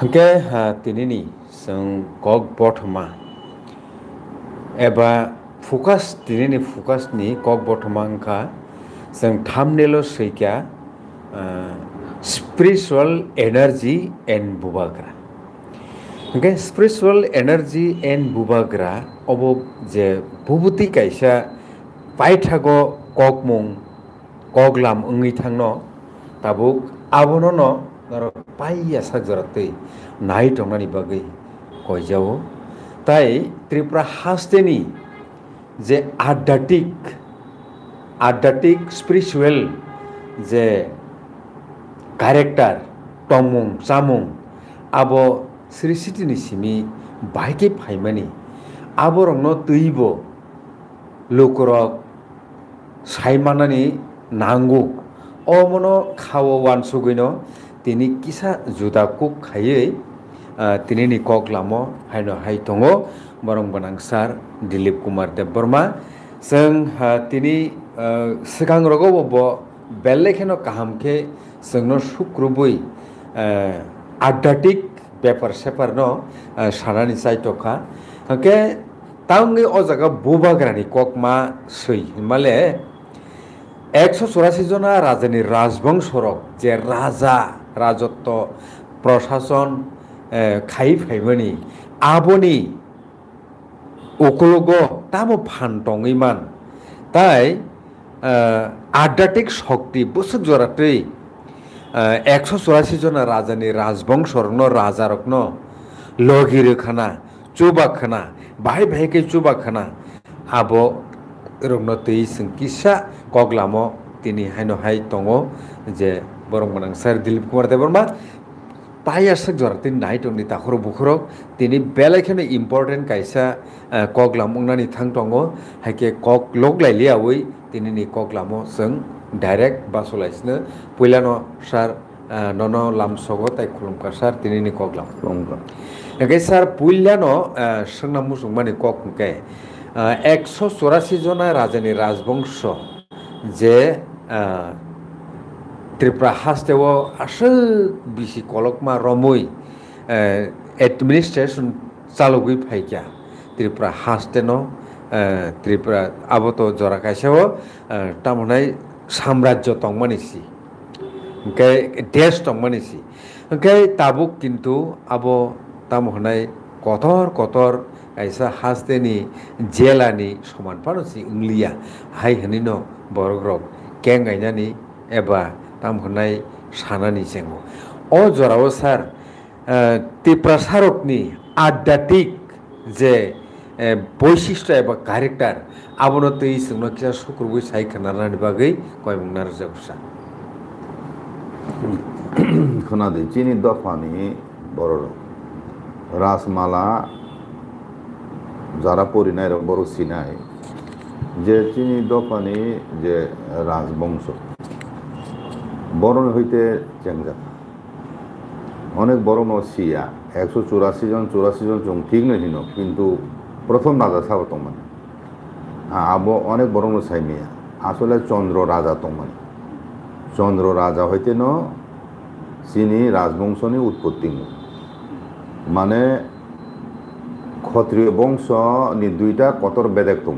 Hangke tinini seng kok botma eba focus tinini focus ni kok botma angka seng thamnelo seikya spiritual energy and bubagra. Hangke spiritual energy and bubagra obo je bubuti kaisa paithago kokmung koklam ongui thangno tabuk abono no paiya sakjaratei nai tongnani bagui koijao tai Tripura hasteni je adhatik spiritual je character tongmung chamung abo Sri Siti ni simi baike phaimani aborongno tuibo lukurok saimanani nangu omono khawo wansugino tini kisa juda kuk khayei tini ni koklamo haino hai tongo borong banangsar Dilip Kumar Debbarma seng tini sekang rogo bo bellekheno kahamke sengno sukrubui adhatik ব্যাপার সেপার ন সানানি চাইটকা হকে তাঙ্গে ও জায়গা বুবাগ্রানি ককমা সই হিমালে 184 জনা রাজানি রাজবংশরক যে রাজা রাজত্ব প্রশাসন খাই ফাইমানি আবনি ওকলগ তামো ফানটংইমান তাই আধ্যাত্মিক শক্তি বসুক জরাতেই 184 জনা রাজানি রাজবংশরকনো রাজারকনো লগিরখানা চুবাখানা বাহাই বাহাইকে চুবাখানা আবো রংনো তৈ কিসা কগলামো তিনি হাইনো হাই তঙ্গো যে বরং বনাংসার দিলীপ কুমার দেববর্মা পাইয়াসক জরাতে নাইটংনি তাখর বুখরক তিনি বেলাইখানে ইম্পর্টেন্ট কাইসা কগলাম উংনানি থাং তঙ্গো হাইকে কক লগলাইলিয়াওই তিনি নি কগলামো जों डाइरेक्ट बासलाइसनो पयलानो सार ननो लामसगो ताइ खुलुमका सार तिनिनि कगलाम एके सार पयलानो सोंना मुसुंमानि ककके 184 जना राजानि राजबंश जे त्रिपुरा हास्टेव आसो बिसि कलकमा रमुइ एडमिनिस्ट्रेशन चालुगै फाइक्या त्रिपुरा हास्टेनो त्रिपुरा आबोतो जरा काइसेव तामनाय साम्राज्य तंगमानिसि ओंके देश तंगमानिसि ओंके ताबुक किन्तु आबो तामहनाय कतर ऐसा हास्तेनि जेलानि समान पानसि उंलिया हाय हनिनो बरग्रक कें गायनानि एबा तामहनाय सानानि जेंगो अ जराव सार त्रिपुरा सारकनि आध्यात्मिक जे বৈশিষ্ট্য एबा क्यारेक्टार आबोनो तै सोंनो किसा सुक्रुबुइ सायखनारनानि बागै कयमुंनार जगसा खोनादों चीनी दफानि बड़ राजमाला যারা পরিণয় বড় সিনাই যে চীনি দফানি যে রাজবংশ বরণ হইতে চেংজা অনেক বড় নসিয়া 184 জন চং ঠিক নয় কিন্তু প্রথম রাজা সাব তমান আবো অনেক বড় সাইমিয়া আসলে চন্দ্র রাজা তমান চন্দ্র রাজা হইতে ন চীনি রাজবংশনি উৎপত্তি মানে ক্ষত্রিয় বংশ নি দুইটা কতর বেদেক তম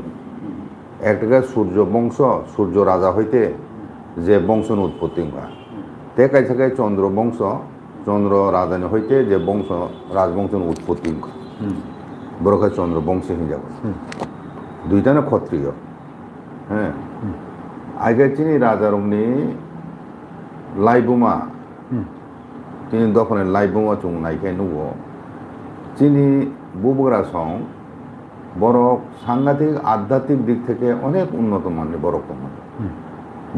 একটা সূর্য বংশ সূর্য রাজা হইতে যে বংশন উৎপত্তি তে কাইছে চন্দ্র বংশ চন্দ্র রাজানি হইতে যে বংশ রাজবংশন উৎপত্তি বড়খাই চন্দ্র বংশ হিসাব দুইটা না ক্ষত্রিয় হ্যাঁ আগে চিনি রাজারমনি লাইবুমা তিনি দখনে লাইবুমা চুং নাইখাই নুবো চিনি বুবগরা সং বড় সাংঘাতিক আধ্যাত্মিক দিক থেকে অনেক উন্নত মানের বড় কমান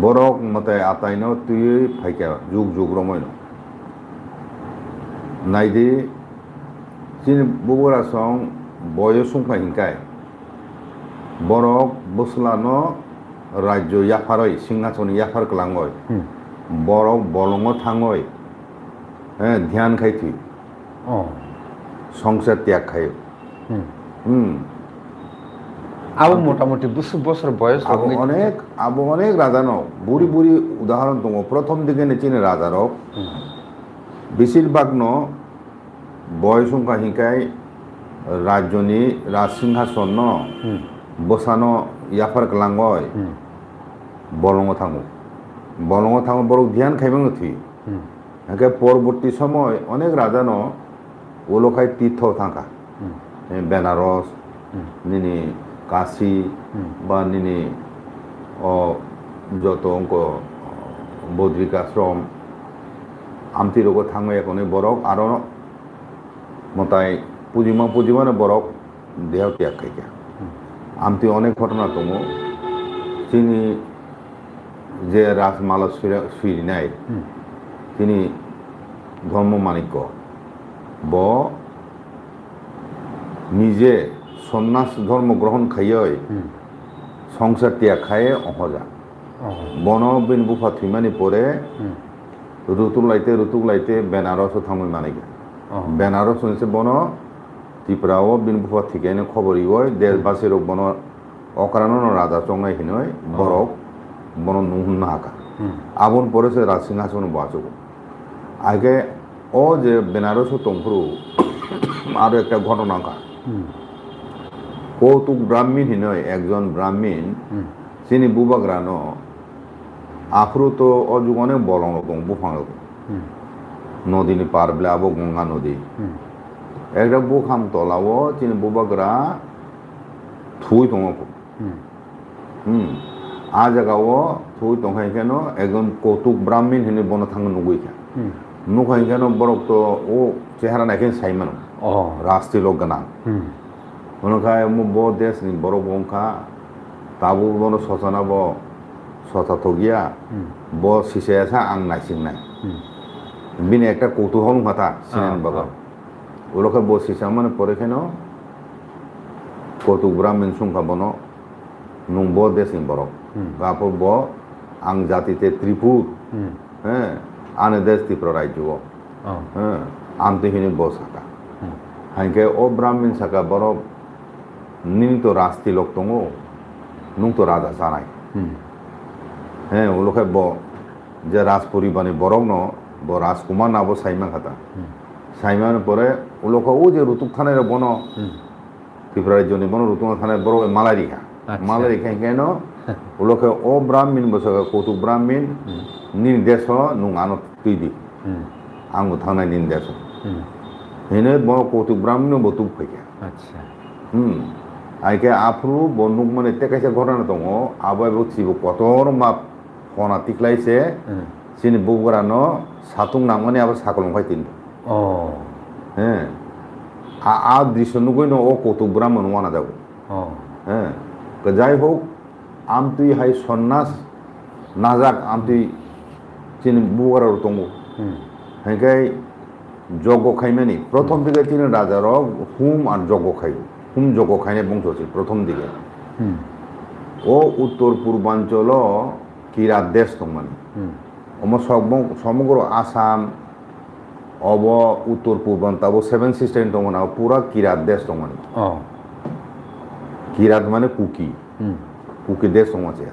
বড় মতে আতাইন তুই ফাইকা যুগ যুগ রময় নাইদি চিনি বুবগরা সং বয়স সংখ্যা হিংকায় বরক বসলানো রাজ্য ইয়াফারই সিংহাসন ইয়াফার কলাঙ্গয় বরক বলঙ্গ থাঙ্গয় হ্যাঁ ধ্যান খাইথি সংসার ত্যাগ খাই আবো মোটামুটি 20 বছর বয়স আবো অনেক রাজানো বুড়ি বুড়ি উদাহরণ দङ প্রথম দিকে চিনি রাজারক বেশিরভাগ ন বয়সংখ্যা হিংকাই রাজ্যনি রাজসিংহাসন বসানো ইয়াফার কালাঙ্গয় বলঙ্গ থাঙো বড় ধ্যান খাইবাং থুই হ্যাঁ পরবর্তী সময় অনেক রাজানো ওলোখাই তীর্থ থাকা বেনারস নিনি কাশী বা নিনি যত অঙ্ক বদ্রিকাশ্রম আমতি রোগ থাঙো এখন বরক আরো মতাই পুজিমানে বরক দেহ ত্যাগ খাইকা আমতি অনেক ঘটনা দङ তিনি যে রাজমালা সুইরিনাই তিনি ধর্ম মানিক্য ব নিজে সন্ন্যাস ধর্ম গ্রহণ খাইয় সংসার ত্যাগ খায়ে অহজা বন বিন বুফা থুইমানি পরে ঋতুক লাইতে বেনারস থামই মানিকা বেনারস হচ্ছে বন ত্রিপুরাও বিন বুফা থিকাইনো খবর ইয় দেশবাসীর বন অকারণ রাজা চংনাই হিনয় বরক বন নুহুন হাকা আবন পরে সে রাজসিংহাসন বাঁচব আগে ও যে বেনারস টংফুরু আরো একটা ঘটনা কা কৌতুক ব্রাহ্মণ হিনয় একজন ব্রাহ্মণ তিনি বুবাগ্রানো আফরু তো অযুগ অনেক বলং দং বুফাং নদীনি পার বলে আবো গঙ্গা নদী একটা বুখাম তলাও তিনি বুবাগ্রা থুই দङ আ জায়গাও থুই দংখাই কেন একজন কৌতুক ব্রাহ্মণ হিনে বন থাঙ নুগুইখা নুখাই কেন বরক তো ও চেহারা নাইকেন সাইমান রাস্তি লোক গানা উনখাই মু ব দেশ নি বড় বংখা তাবু বন সসানা ব সসা থগিয়া ব সিসেসা আং নাইসিংনাই বিনি একটা কৌতূহল কথা সিনেন বাবা ওলোকে ব সিসা মানে পরে কেন কৌতুক ব্রাহ্মণ সংখ্যা বন নুং ব দেশ নি বড় গাপর ব আং জাতিতে ত্রিপুর হ্যাঁ আনে দেশ ত্রিপুরা রাজ্য হ্যাঁ আমতে হিনি ব সাকা হাইকে ও ব্রাহ্মণ সাকা বড় নিনি তো রাস্তি লোক দङ নুং তো রাজা জানাই হ্যাঁ ওলোকে ব যে রাজ পরিবারে বরং ন ব রাজকুমার নাবো সাইমা খাতা সাইমান পরে ওলোকে ও যে ঋতুক থানের বন ত্রিপুরা রাজ্যনি বন ঋতুক থানের বড় মালারিখা মালারিখা কেন ওলোকে ও ব্রাহ্মণ বসে কৌতুক ব্রাহ্মণ নির্দেশ নুং আনো তুই দি আঙ্গু থানায় নির্দেশ হেনে ব কৌতুক ব্রাহ্মণ বতুক ফেকা আচ্ছা আইকে আফরু বন্দুক মানে এতে কাছে ঘটনা দङ আবাই বছিব কতর মাপ ফনা টিকলাইছে সিনি বুগরানো সাতুং নামনি আবার সাকলং ফাই তিন হ্যাঁ আ দৃশ্য নুগই ও কৌতুক ব্রাহ্মণ ওয়ানা যাব হ্যাঁ যাই হোক আমতুই হাই সন্ন্যাস নাজাক আমতুই চিনি বুগরার দङ হেঁকাই যজ্ঞ খাইমানি প্রথম দিকে তিনি রাজার হুম আর যজ্ঞ খাইব হুম যজ্ঞ খাইনে বংশ প্রথম দিকে ও উত্তর পূর্বাঞ্চল কিরাত দেশ দं মানে সমগ্র আসাম অব উত্তর পূর্বাঞ্চল 7 সিস্টেম দं না পুরা কিরাত দেশ দं মানে কিরাত মানে কুকি কুকি দেশ দं আছে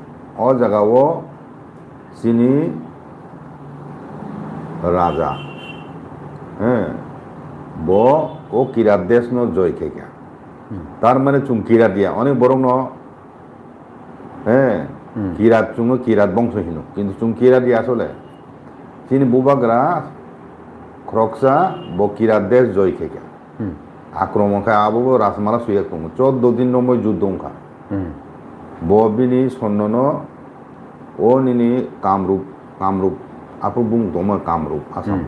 ও জায়গাও চিনি রাজা হ্যাঁ ব ও কিরাত দেশ ন জয় খেকা তার মানে চুং কিরাত দিয়া অনেক বরং ন হ্যাঁ কিরাত চুং কিরাত বংশহীন কিন্তু চুং কিরাত দিয়া আসলে তিনি বুবাগ্রা খরকসা ব কিরাত দেশ জয় খেকা আক্রমণ খায় আবু রাজমালা সুইয়া কম 14 দিন নম্বর যুদ্ধ খা ব বিনি সন্নন ও নিনি কামরূপ আপু বুং দমা কামরূপ আসাম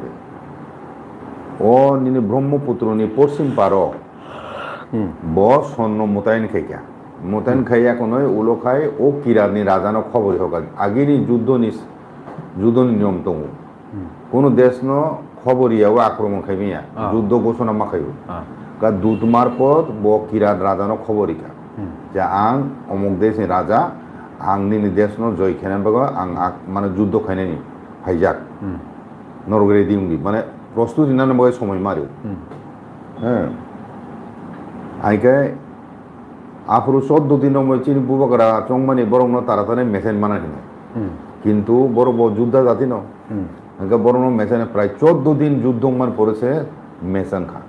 ও নিনি ব্রহ্মপুত্র নি পশ্চিম পার ব সৈন্য মোতায়েন খাইয়া কোনো উলো খাই ও কিরানি রাজানো খবর হোক আগেনি যুদ্ধ নিয়ম দङ কোনো দেশ ন খবর ইয়াও আক্রমণ খাইমিয়া যুদ্ধ ঘোষণা মাখাইব কা দূত মারফত ব কিরাত রাজানো খবর ইকা যে আং অমুক দেশ রাজা আং নিনি দেশ ন জয় খেনে বাগ আং মানে যুদ্ধ খাইনি হাইজাক নরগরে দিউঙ্গি মানে প্রস্তুতি না বয় সময় মারিও হ্যাঁ আইকে আফরু 14 দিন নম্বর চিনি বুবাকরা চংমানি বরং ন তাড়াতাড়ি মেসেন মানা হিনে কিন্তু বড় যুদ্ধ জাতি ন আইকে বরং মেসেনে প্রায় 14 দিন যুদ্ধ মান পড়েছে মেসেন খা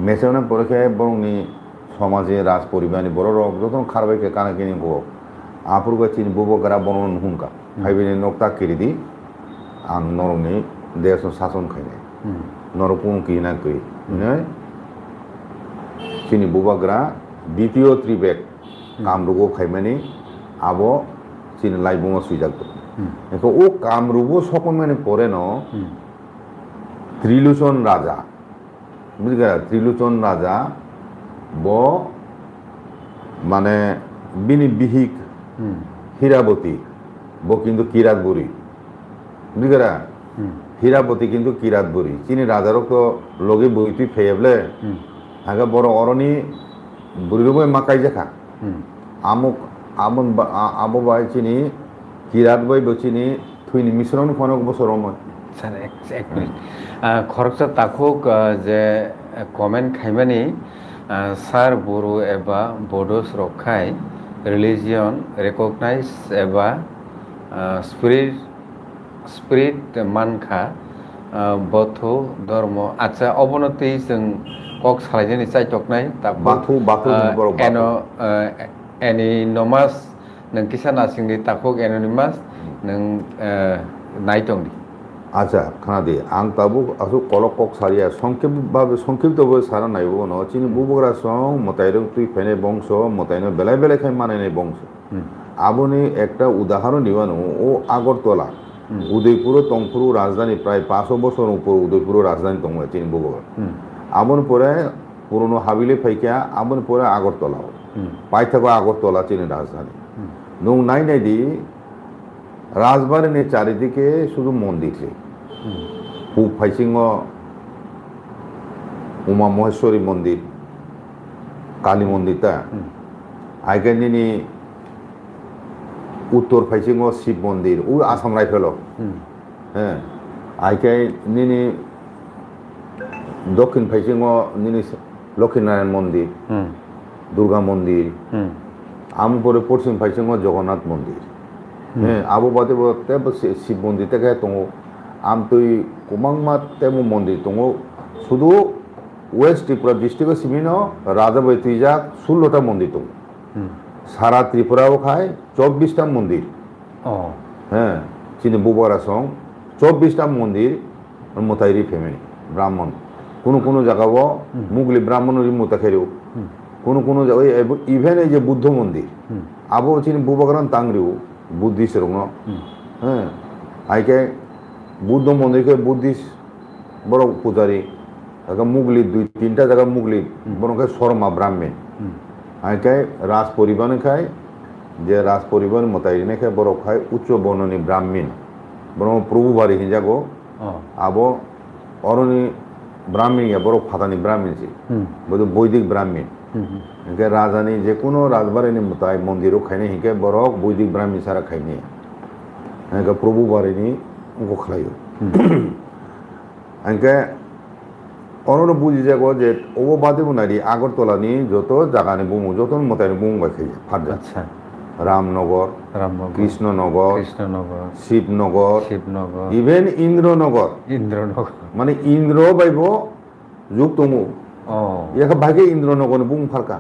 মেসেওনা পরে বরংনি সমাজে রাজ পরিবারনি বড় রক যত খারবাইকে কানাকিনি গো আপুরগা চিনি বুবগরা বনন হুনকা হাইবিনি নকতা কিরিদি আং নরংনি দেশ শাসন খাইনে নরপুং কিনা কই চিনি বুবগরা দ্বিতীয় ত্রিবেক কামরুগো খাইমানি আবো চিনি লাইবুঙা সুইজাগতো এখো ও কামরুগো সকলমানি পরে ন ত্রিলোচন রাজা বুঝগা ত্রিলোচন রাজা ব মানে বিনি বিহিক হীরাবতী ব কিন্তু কিরাতবুরি বুঝগা হীরাবতী কিন্তু কিরাতবুরি চিনি রাজারও তো লগে বইতি ফেয়েবলে আগে বড় অরণি বুড়ির বই মাকাই দেখা আমুক আমন আবো বাই চিনি কিরাত বই বচিনি থুইনি মিশ্রণ খনক বছর স্যার এক মিনিট খরচা তাকুক যে কমেন্ট খাইমানি স্যার বড়ো এবা বডোস রক্ষায় রিলিজিয়ন রেকগনাইজ এবা স্পিরিट मानखा बथौ धर्म आच्छा अबनति जों कक सालायजेनि चाइटकनाय बाथौ एनिनमास नों किसान आसिंनि ताकुक एनिनमास नों नाइटंनि আচ্ছা খানাদি আং তাবু আসু কলক কক সারিয়া সংক্ষিপ্তভাবে সারা নাইব ন চিনি বুবগরা সং মতাইরং তুই ফেনে বংশ মতাইনো বেলায় বেলায় খাই মানাইনাই বংশ আবনি একটা উদাহরণ নিবানো ও আগরতলা উদয়পুর টংপুর রাজধানী প্রায় 500 বছর উপর উদয়পুর রাজধানী টং চিনি বুবগরা আবন পরে পুরনো হাবিলে ফাইকা আবন পরে আগরতলা পাই থাকো আগরতলা চিনি রাজধানী নং নাই নাই দি রাজবাড়ির চারিদিকে শুধু মন্দির পূব ফাইসিংহ উমা মহেশ্বরী মন্দির কালী মন্দিরটা আইকানি উত্তর ফাইসিংহ শিব মন্দির ও আসাম রাইফেল হ্যাঁ আইকাই নিনি দক্ষিণ ফাইসিংহ নিনি লক্ষ্মীনারায়ণ মন্দির দুর্গা মন্দির আমপরে পশ্চিম ফাইসিংহ জগন্নাথ মন্দির হ্যাঁ আবু বাদে শিব মন্দির থেকে দङ আম তুই কুমাংমা তেমু মন্দির দङ শুধু ওয়েস্ট ত্রিপুরা ডিস্ট্রিক্ট সিমিন রাজা বই তুইজাক 16টা মন্দির দङ সারা ত্রিপুরাও খায় 24টা মন্দির হ্যাঁ চিনি বুবরা সং 24টা মন্দির মোতাইরি ফ্যামিলি ব্রাহ্মণ কোনো কোনো জায়গাও মুগলি ব্রাহ্মণের মোতা খেলেও কোনো জায়গায় ইভেন এই যে বুদ্ধ মন্দির আবো চিনি বুবগ্রাম তাংরিও বুদ্ধিস্ট রঙ হ্যাঁ আইকে বুদ্ধ মন্দিরকে বুদ্ধিস্ট বড় পূজারী মুগলি 2-3টা জায়গা মুগলি বরংকে শর্মা ব্রাহ্মণ আইকে রাজ পরিবহনে খায় যে রাজ পরিবহন মতাইনে খায় বড় খায় উচ্চ বর্ণনী ব্রাহ্মণ বরং প্রভু বাড়ি হিজাগো আবো অরণি ব্রাহ্মণ বড় ফাতানি ব্রাহ্মণ বোধ বৈদিক ব্রাহ্মণ हिंके राजानी जेकुनो राजबारिनि मताय मंदिरो खायने हिंके बरक बौद्धिक ब्राह्मण सारा खायने हिंके प्रभु बारिनि उनको खायो हिंके अननो बुझि जागो जे ओबो बादे बुनारि আগরতলানি যত জাগানি বুমু যত মতায়নি বুমু বাखाय फारजा আচ্ছা রামনগর কৃষ্ণনগর শিবনগর ইভেন ইন্দ্রনগর মানে ইন্দ্র বাইব যুগ তমু একা ভাগে ইন্দ্রনগর বুং ফারকা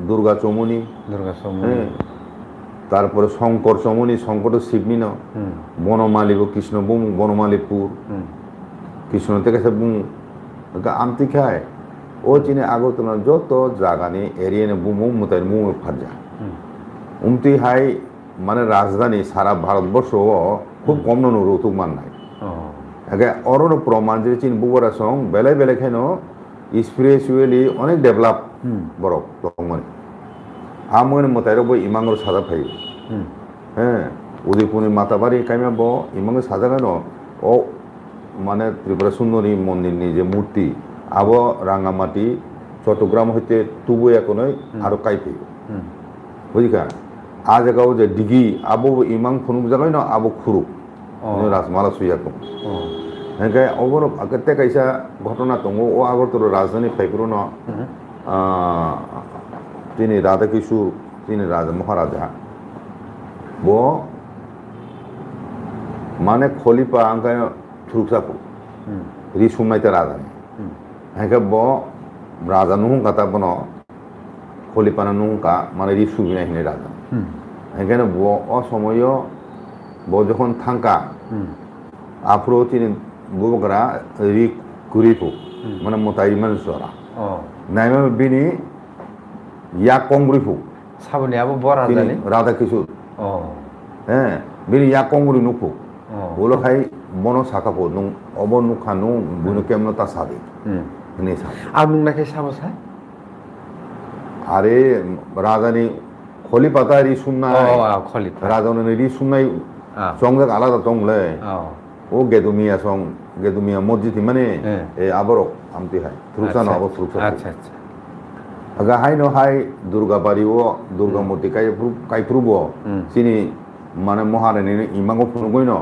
দুর্গা চমনি তারপরে শঙ্কর চমনি শঙ্কর শিবমিন বনমালী কৃষ্ণ বুং বনমালীপুর কৃষ্ণ থেকে সে বুং আমতি খায় ও চিনে আগরতলা যত জাগানি এরিয়ানে বুমু মুতাই মুমু ফারজা উমতি হাই মানে রাজধানী সারা ভারতবর্ষ খুব কম নন রৌতুক মান নাই একে অরণ প্রমাণ যে চিন বুবরা সং বেলায় বেলায় খাইন স্পিরিচুয়ালি অনেক ডেভেলপ বরক মানে আমনে মতাইর বই ইমাঙ্গর সাজা ফাই হ্যাঁ উদয়পুরের মাতাবাড়ি কাইমা ব ইমাঙ্গর সাজা কেন ও মানে ত্রিপুরা সুন্দরী মন্দিরনি যে মূর্তি আব রাঙামাটি চট্টগ্রাম হইতে তুবু এখনই আরো কাইফে বুঝিকা আ জায়গাও যে ডিগি আবো ইমাং ফুনুক জায়গায় না আবো খুরুক রাজমালা সুইয়াকম হেঁকে অবর আগতে কাইসা ঘটনা দङ ও আগরতলা রাজধানী ফাইপুর ন তিনি রাধা কিশোর তিনি রাজা মহারাজা ব মানে খলিফা আঙ্কায় থুরুকসাকু রিসুমনাইতে রাজধানী hangke bo raja nuhung kata bono kholipana nuhung ka mane ri subina hine raja hangke bo o somoyo bo jokhon thangka afro chini bubakra ri kuripu mane motai man sora naima bini ya kongripu 사부니 아부 뭐라자니? Radha কিশোর হ্যাঁ বিনি ইয়া কংগুরি নুকু বলো খাই বনো সাকাপো নুং of নুখা নুং বুনু কেমন তা সাদি নে সা আর নুং নাকি সাবসা আরে রাজানি খলি পাতারি সুন্নাই খলি রাজানি রি সুন্নাই সংজাক আলাদা তংলে ও গেদুমিয়া সং গেদুমিয়া মসজিদ মানে এ আবরো আমতি হাই থ্রুসানো আবো থ্রুসা আচ্ছা আচ্ছা aga hai no hai durga bari o durga murti kai prubo sini mane moharani imango phunugoi no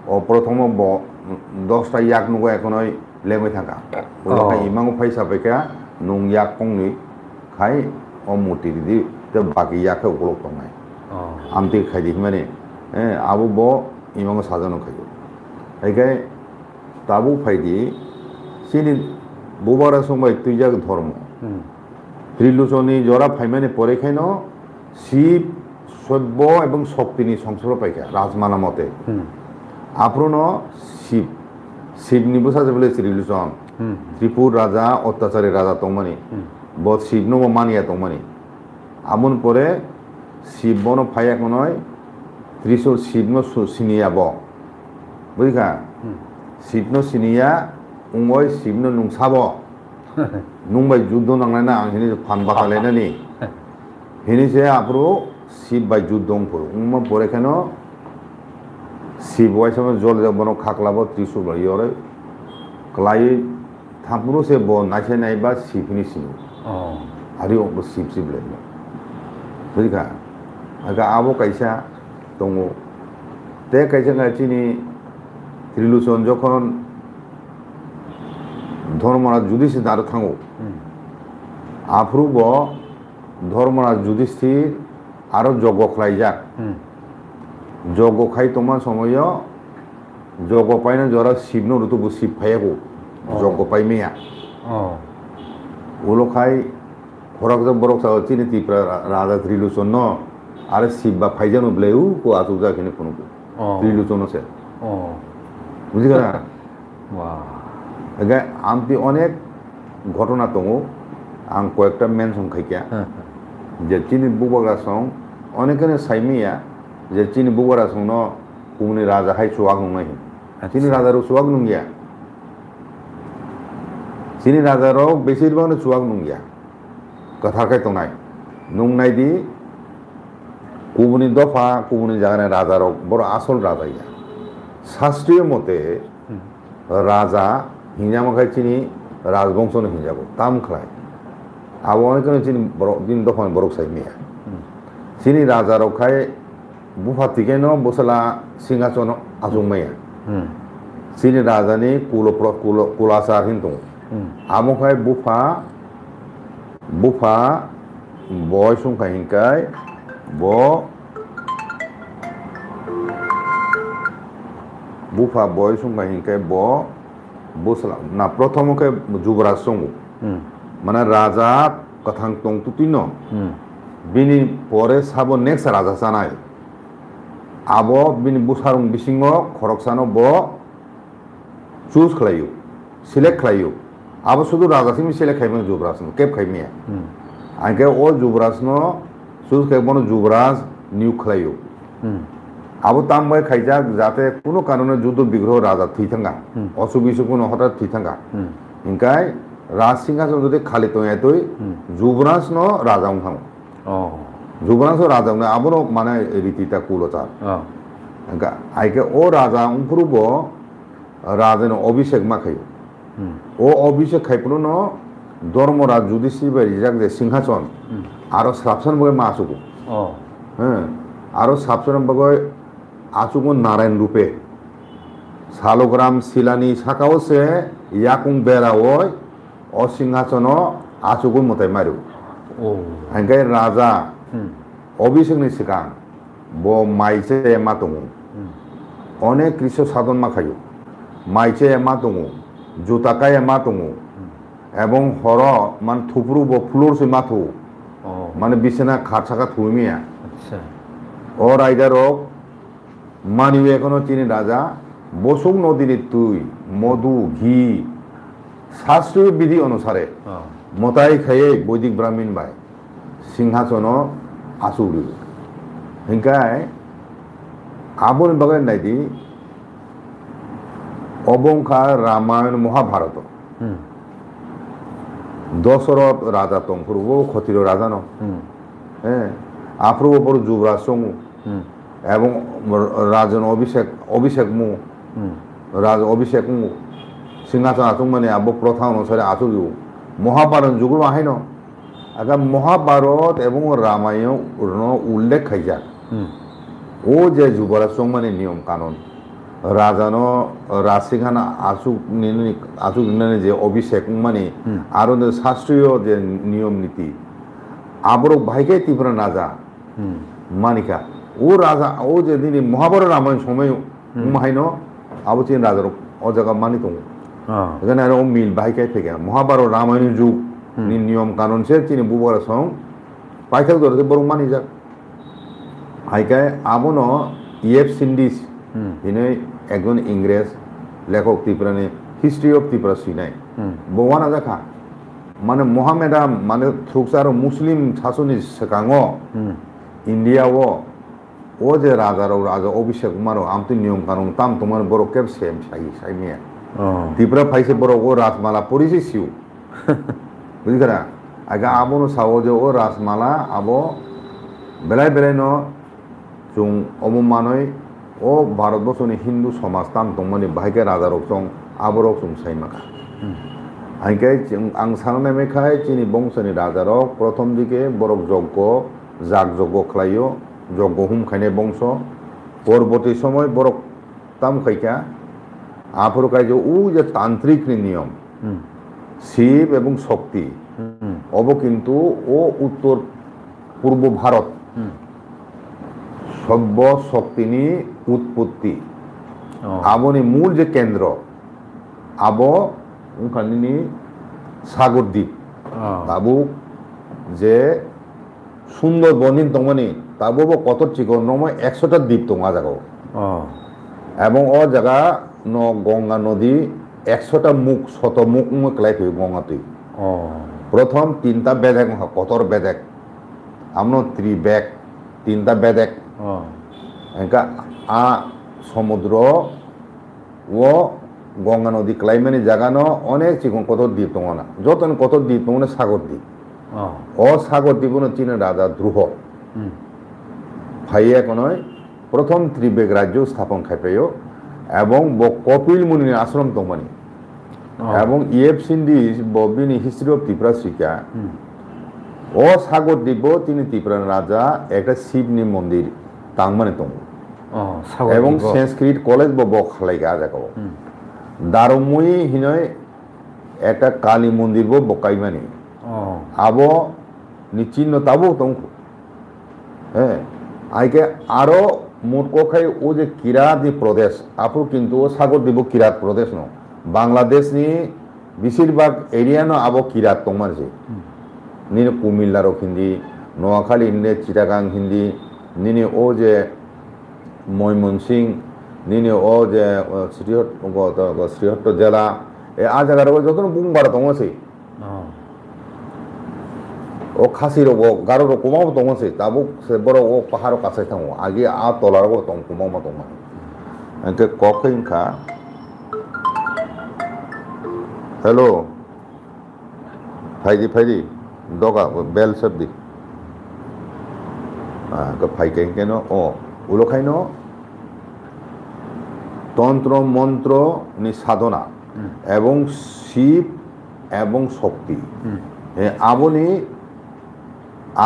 o prothomo bo 10 ta yak nugo ekonoi lemoi thaka o kai imango phaisa beka nung yak kongni khai o murti di te baki yak ko golok tongnai amti khai di mane abu bo imango sajano khai egai tabu phaidi sini bobara sombai tuijak dharma ত্রিলোচনী জরা ফাইমানে পরে খাই ন শিব সভ্য এবং শক্তিনি সংসর্গ পাইকা রাজমানা মতে আপন শিব শিব নিবসা যে বলে ত্রিলোচন ত্রিপুর রাজা অত্যাচারী রাজা তংমানি বদ শিব নব মানিয়া তংমানি আমন পরে শিব বন ফাইয়া নয় ত্রিশূল শিব ন সিনিয়া ব বুঝিকা শিব ন সিনিয়া উঙ্গয় শিব ন নুংসাব নুংবাই যুদ্ধ নাংলাই না হিনি ফান বাকালাই না নি হিনি সে আপরো শিব বাই যুদ্ধ পড়ো উমা পরে কেন শিব ওই সময় জল বনো খাকলাবো ত্রিশূল ইয়রে ক্লাই থাপুরো সে ব নাইছে নাইবা শিবনি সিনু আরে ও শিব শিব লেন বুঝিকা আগা আবো কাইসা দঙ্গো তে কাইসা গাচিনি ত্রিলোচন যখন ধর্মরাজ যুধিষ্ঠির দ্বারা থাঙ্গো আফ্রুব ধর্মরাজ যুধিষ্ঠির আরো যজ্ঞ খাই যাক যজ্ঞ খাই তোমার সময় যজ্ঞ পাই না যারা শিবন ঋতু শিব ফাইয়াবো যজ্ঞ পাই মেয়া ওলো খাই খরক বরক চিনি ত্রিপুরা রাজা ত্রিলোচন ন আরে শিব বা ফাইজানো ব্লেউ কো আতু যাখিনি কোনো ত্রিলোচন আছে বুঝি গেলা আমতি অনেক ঘটনা দङ आं কয়েকটা মেনশন খাইকা যে চিনি বুবাগা সং অনেকনে সাইমিয়া যে চিনি বুবারা সং ন কুমনি রাজা হাই চুয়াগ নংনাই চিনি রাজার চুয়াগ নংগিয়া চিনি রাজার বেশিরভাগ চুয়াগ নংগিয়া কথা খাই তংনাই নংনাই দি কুমনি দফা কুমনি জায়গায় রাজার বড় আসল রাজা ইয়া শাস্ত্রীয় মতে রাজা হিঞ্জামাখাই চিনি রাজবংশনে হিঞ্জাবো তাম খাই আবো অনেকনে চিনি দিন দফান বরক সাইমিয়া চিনি রাজার খাই বুফা থেকে ন বসলা সিংহাসন আজুমাইয়া চিনি রাজানি কুলাসার হিন্দু আবো খাই বুফা বয় সংখ্যা হিংকাই বুফা বয় সংখ্যা হিংকাই বসলা না প্রথমকে যুবরাজ সঙ্গ মানে রাজা কথাং তং তুতিন বিনি পরে সাবো নেক্সট রাজা সানাই আবো বিনি বুসারং বিসিংহ খরকসানো ব চুজ খাইও সিলেক্ট খাইও আবো শুধু রাজা সিমি সিলেক্ট খাইবে যুবরাজ ন কেপ খাইমিয়া আগে ও যুবরাজ ন চুজ খাইবনো যুবরাজ নিয়োগ খাইও আবো তামবাই খাইজাক যাতে কোনো কারণে যুদ্ধ বিগ্রহ রাজা থুই থাঙ্গা অসুখ বিসুখ কোনো হঠাৎ থুই থাঙ্গা ইনকাই রাজ সিংহাসন যদি খালি তৈ তৈ যুবরাজ ন রাজা থাঙ্গ যুবরাজ রাজা আবনো মানে রীতিটা কুলচার আইকে ও রাজা উংফুরুব রাজানো অভিষেক মা খাইও ও অভিষেক খাইপুনো ন ধর্মরাজ যুধিষ্ঠির বাই যাক যে সিংহাসন আরো সাপসান বগে মা আসুক হ্যাঁ আরো সাপসান বগে আচুগুন নারায়ণ রূপে শালগ্রাম শিলানি শাখাও সে ইয়াকুং বেড়া ওই অসিংহাসন আচুগুন মতাই মারু হাঙ্গাই রাজা অভিষেকনি সিগাং ব মাইছে এমা দङ অনেক কৃষ্ণ সাধন মা খাইও মাইছে এমা দङ জুতাকাই এমা দङ এবং হর মানে থুপুরু ব ফ্লোর সে মাথু ও মানে বিছানা খাট ছাকা থুমিয়া আচ্ছা ও রাইডারক মানিও এখনো চিনি রাজা বসুক নদীর তুই মধু ঘি শাস্ত্রীয় বিধি অনুসারে ও মতাই খাইয়ে বৈদিক ব্রাহ্মণ বাই সিংহাসন আসুড়ি হিংকায় আবন বাগান নাইদি অবংখা রামায়ণ মহাভারত হুম দশরথ রাজা তংপুরব ক্ষতির রাজা ন হুম হ্যাঁ আফ্রুব পর যুবরাজ সঙ্গু হুম এবং রাজন অভিষেক মু হুম রাজ অভিষেক মু সিংহাসন আসুক মানে আবো প্রথা অনুসারে আসুক মহাভারত যুগল আহাইন আগা মহাভারত এবং রামায়ণ উল্লেখ খাইজাক হুম ও যে যুবরাজ সং মানে নিয়ম কানুন রাজানো রাজসিংহানা আসুক যে অভিষেক মানে আরো যে শাস্ত্রীয় যে নিয়ম নীতি আবর ভাইকে তীব্র রাজা হুম মানিকা ও রাজা ও যে দিন মহাভারত রামায়ণ সময় মাহাইন আবো চিন রাজার ও জায়গা মানি দङ এখানে আর ও মিল ভাইকে থেকে মহাভারত রামায়ণ যুগ নিয়ম কানুন সে চিনি বুবরা সং পাইখাল ধরে বরং মানি যাক হাইকায় আবন ইয়েফ সিন্ডিস দিনে একজন ইংরেজ লেখক ত্রিপুরানি হিস্ট্রি অফ ত্রিপুরা সিনাই বওয়ানা দেখা মানে মহামেডাম মানে থ্রুকসার মুসলিম শাসনী সেকাঙ ইন্ডিয়াও ও যে রাজার রাজা অভিষেক কুমারও আমতি নিয়ম কানুন তাম তোমার বড় কেব সেম সাইমিয়া ত্রিপুরা ফাইসে বড় ও রাজমালা পরিছে সিউ বুঝিখরা আগে আবনো সাও যে ও রাজমালা আবো বেলায় বেলায় ন जों अबमानय ओ भारतबर्षनि हिंदू समाज ताम दंमानि बाहायके राजारक दं आबरक जों साइमाखा हाइके आं साननाय मेखाय चिनि बंशनि राजारक प्रथम दिके बरक यज्ञ जाग यज्ञ खालायो यज्ञ हुम खायनाय बंश परबर्ती समय बरक ताम खायका आफोरकाय जे उ जे तांत्रिकनि नियम शिव एवं शक्ति अब किन्तु ओ उत्तर पूर्व भारत সভ্য শক্তিনি উৎপত্তি আবনি মূল যে কেন্দ্র আব ওখানে সাগর দ্বীপ তাবু যে সুন্দর বনিন দমনি তাবু কত চিকন নময় 100টা দ্বীপ দং জায়গা এবং ও জায়গা ন গঙ্গা নদী 100টা মুখ শত মুখ ক্লাই ফেব গঙ্গা তুই প্রথম 3টা বেদেক কতর বেদেক আমনো ত্রিবেক 3টা বেদেক একা আ সমুদ্র ও গঙ্গা নদী ক্লাইমেনি জায়গানো অনেক চিকন কত দ্বীপ দङ না যতন কত দ্বীপ দङ সাগর দ্বীপ ও সাগর দ্বীপ চীনের রাজা ধ্রুব ভাইয়া কোনয় প্রথম ত্রিবেগ রাজ্য স্থাপন খাইপাইও এবং কপিল মুনির আশ্রম দংমানি এবং ইয়েফ সিন্ডিস ববিনি হিস্ট্রি অফ ত্রিপুরা শিকা ও সাগর দ্বীপ তিনি ত্রিপুরার রাজা একটা শিবনি মন্দির তাংমানে দङ এবং সংস্কৃত কলেজ ব খালাইগা জায়গা দারমুই হিনয় একটা কালী মন্দির ব বকাইমানি আবো নিচিন্ন তাবো দङ হ্যাঁ আইকে আরো মোট খাই ও যে কিরাত প্রদেশ আপু কিন্তু সাগর দ্বীপ কিরাত প্রদেশ ন বাংলাদেশনি বেশিরভাগ এরিয়া ন আবো কিরাত দংমানছে নিনে কুমিল্লারক হিন্দি নোয়াখালী হিন্দি চিটাগাং হিন্দি নিনে ও যে ময়মনসিং নিনে ও যে শ্রীহট্ট জেলা এ আ জায়গার যত বুংবার দংছে ও খাসির গারোর কুমাও দংছে তাবো সে বড় ও পাহাড় কাছে থাকো আগে আ তলার দং কুমাও দংমা একে কখা हेलो फाइदी दोगा बेल शब्दी फाइके केनो ओ उलोखाइनो तंत्र मंत्र नि साधना एवं शिव एवं शक्ति आबनी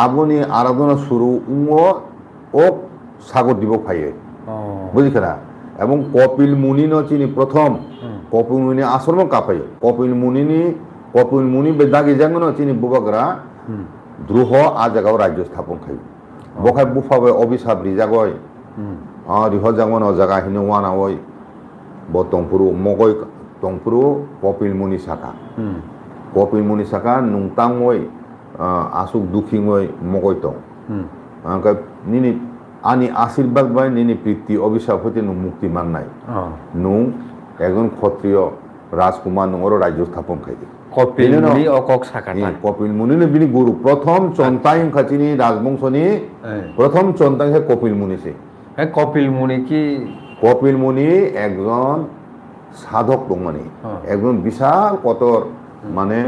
आबनी आराधना शुरू ओ सागर द्वीप फाइए बुझिखरा एवं कपिल मुनि न चिनी प्रथम कपिल मुनि आश्रम कापाय कपिल मुनि बेदागी जांगन चिनी बुबाग्रा द्रुह आ जगाव राज्य स्थापन खाय बखाय बुफाबे अभिशाप रिजागय रिह जांगन जगा हिनो वाना ओय ब तंपुरु मगय तंपुरु कपिल मुनि साका কপিল মুনি সাকা নুংতাংময় আসুক দুঃখীময় মগৈ দं নিনি আনি আশীর্বাদ বাই নিনি প্রীতি অভিশাপ হইতে নুং মুক্তি মাননাই নুং একজন ক্ষত্রিয় রাজকুমার নঙর রাজ্য স্থাপন খাইতে কপিল মুনি অকক সাকাটা কপিল মুনি বিনি গুরু প্রথম চন্তাই খাচিনি রাজবংশনি প্রথম চন্তাই কপিল মুনি সে হ্যাঁ কপিল মুনি কি কপিল মুনি একজন সাধক দংমানি একজন বিশাল কতর মানে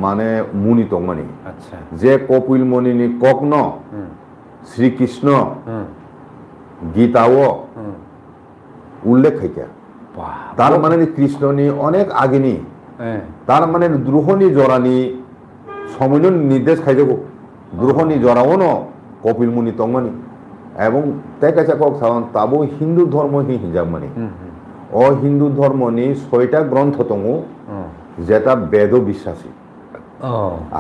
মানে মুনি দংমানি আচ্ছা যে কপিল মুনি কগ্ন শ্রীকৃষ্ণ গীতাও উল্লেখ খাইকা তার মানে কৃষ্ণনি অনেক আগেনি তার মানে দ্রোহনি জরানি সময় নির্দেশ খাই দেব দ্রোহনি জরাও ন কপিল মুনি তংমানি এবং তাই কাছে কক সাবান তাবো হিন্দু ধর্ম হি হিজাব মানে ও হিন্দু ধর্মনি 6টা গ্রন্থ দङ যেটা বেদ বিশ্বাসী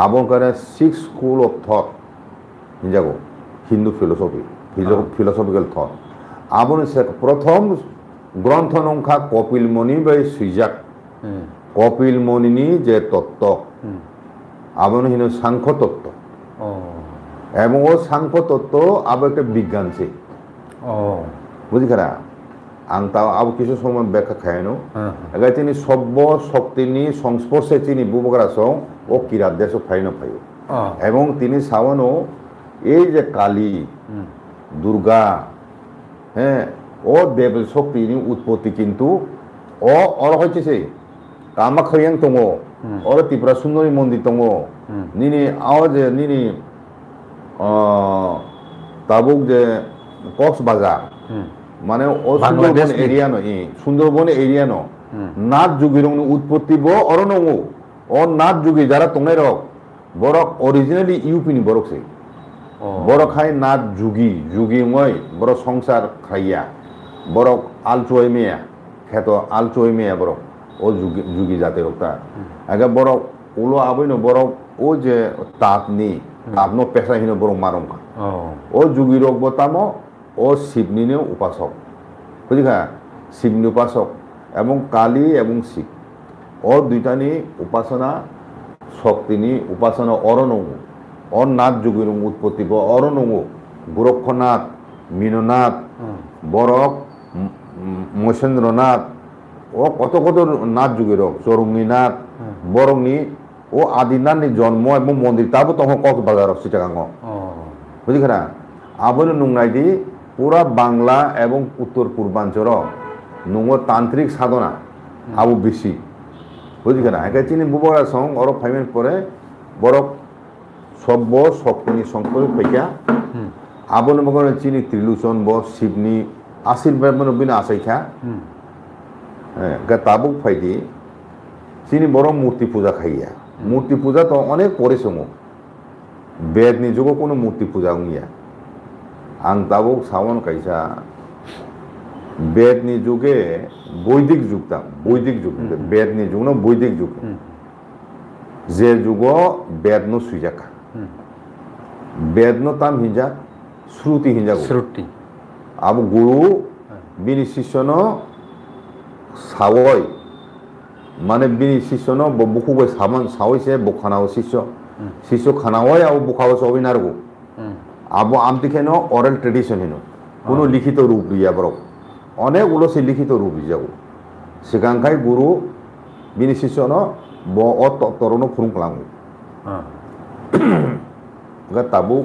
আবংকারে 6 স্কুল অফ থট হিজাগো হিন্দু ফিলোসফি ফিলোসফিক্যাল থট আবন প্রথম গ্রন্থ নংখা কপিল মুনি বাই সুইজাক কপিল মুনিনি যে তত্ত্ব আবন হিন সাংখ্য তত্ত্ব এবং ও সাংখ্য তত্ত্ব আবার একটা বিজ্ঞান সে বুঝি খারা আং তাও আবো কিছু সময় ব্যাখ্যা খায়নো আগে তিনি সব্য শক্তিনি সংস্পর্শে তিনি বুবকরা সং ও কিরাত দেশ ফাইনো ফাইও এবং তিনি সাওয়ানো এই যে কালী দুর্গা হ্যাঁ ও দেব শক্তিনি উৎপত্তি কিন্তু ও অর হচ্ছে সে কামাখ্যাং দङ অর ত্রিপুরা সুন্দরী মন্দির দङ নিনি আও যে নিনি তাবুক যে কক্সবাজার মানে ও সুন্দরবন এরিয়া নয় সুন্দরবন এরিয়া ন নাথ যুগের উৎপত্তি ব অরনং ও নাথ যুগে যারা তোমরা রক বরক অরিজিনালি ইউপিনি বরক সে বরক খাই নাথ যুগী যুগীময় বড় সংসার খাইয়া বরক আলচুয়াই মেয়া খ্যাত আলচুয়াই মেয়া বরক ও যুগী জাতের রক্তা আগে বরক উলো আবৈন বরক ও যে তাপনি তাপনো পেশাহীন বরক মারমকা ও যুগী রোগ বতামো ও শিবনিনে উপাসক বুঝিখা শিবনি উপাসক এবং কালী এবং শিব ও দুইটানি উপাসনা শক্তিনি উপাসনা অরনং অর নাথ যুগের উৎপত্তি অরনং গোরক্ষনাথ মীননাথ বরক মহেন্দ্রনাথ ও কত কত নাথ যুগের চরুঙ্গীনাথ বরংনি ও আদিনাথনি জন্ম এবং মন্দির তাবো তখন কক্সবাজার চিটাগাং বুঝিখা আবনো নুংনাইদি পুরা বাংলা এবং উত্তর পূর্বাঞ্চল নঙ তান্ত্রিক সাধনা আবু বেশি বুঝিখা একে চিনি বুবরা সং অর ফাইমেন পরে বরক সব্য শক্তিনি সংস্পর্শ ফেকা আবন মগনে চিনি ত্রিলোচন ব শিবনি আশীর্বাদ মানে বিনা আসাইখা তাবুক ফাইদি চিনি বড় মূর্তি পূজা খাইয়া মূর্তি পূজা তো অনেক পরে সঙ্গ বেদনি যুগ কোনো মূর্তি পূজা উইয়া আং তাবুক সাवन কাইসা বেদনি যুগে বৈদিক যুগতা বৈদিক যুগ বেদনি যুগ ন বৈদিক যুগ যে যুগ বেদ ন সুইজাকা বেদ ন তাম হিজা শ্রুতি হিজা শ্রুতি আবু গুরু বিনি শিষ্য ন সাওয় মানে বিনি শিষ্য ন বুকুবে সামান সাওয়ছে বুখানাও শিষ্য শিষ্য খানাওয় আবু বুখাও সবই নারগো আবু আমতিখেন অরেল ট্রেডিশন হেন কোনো লিখিত রূপ ইয়া বরক অনেক উলসি লিখিত রূপ যাব সিগাংখাই গুরু বিনি শিষ্য ন ব অ তরণ ফুরুং খালামো তাবু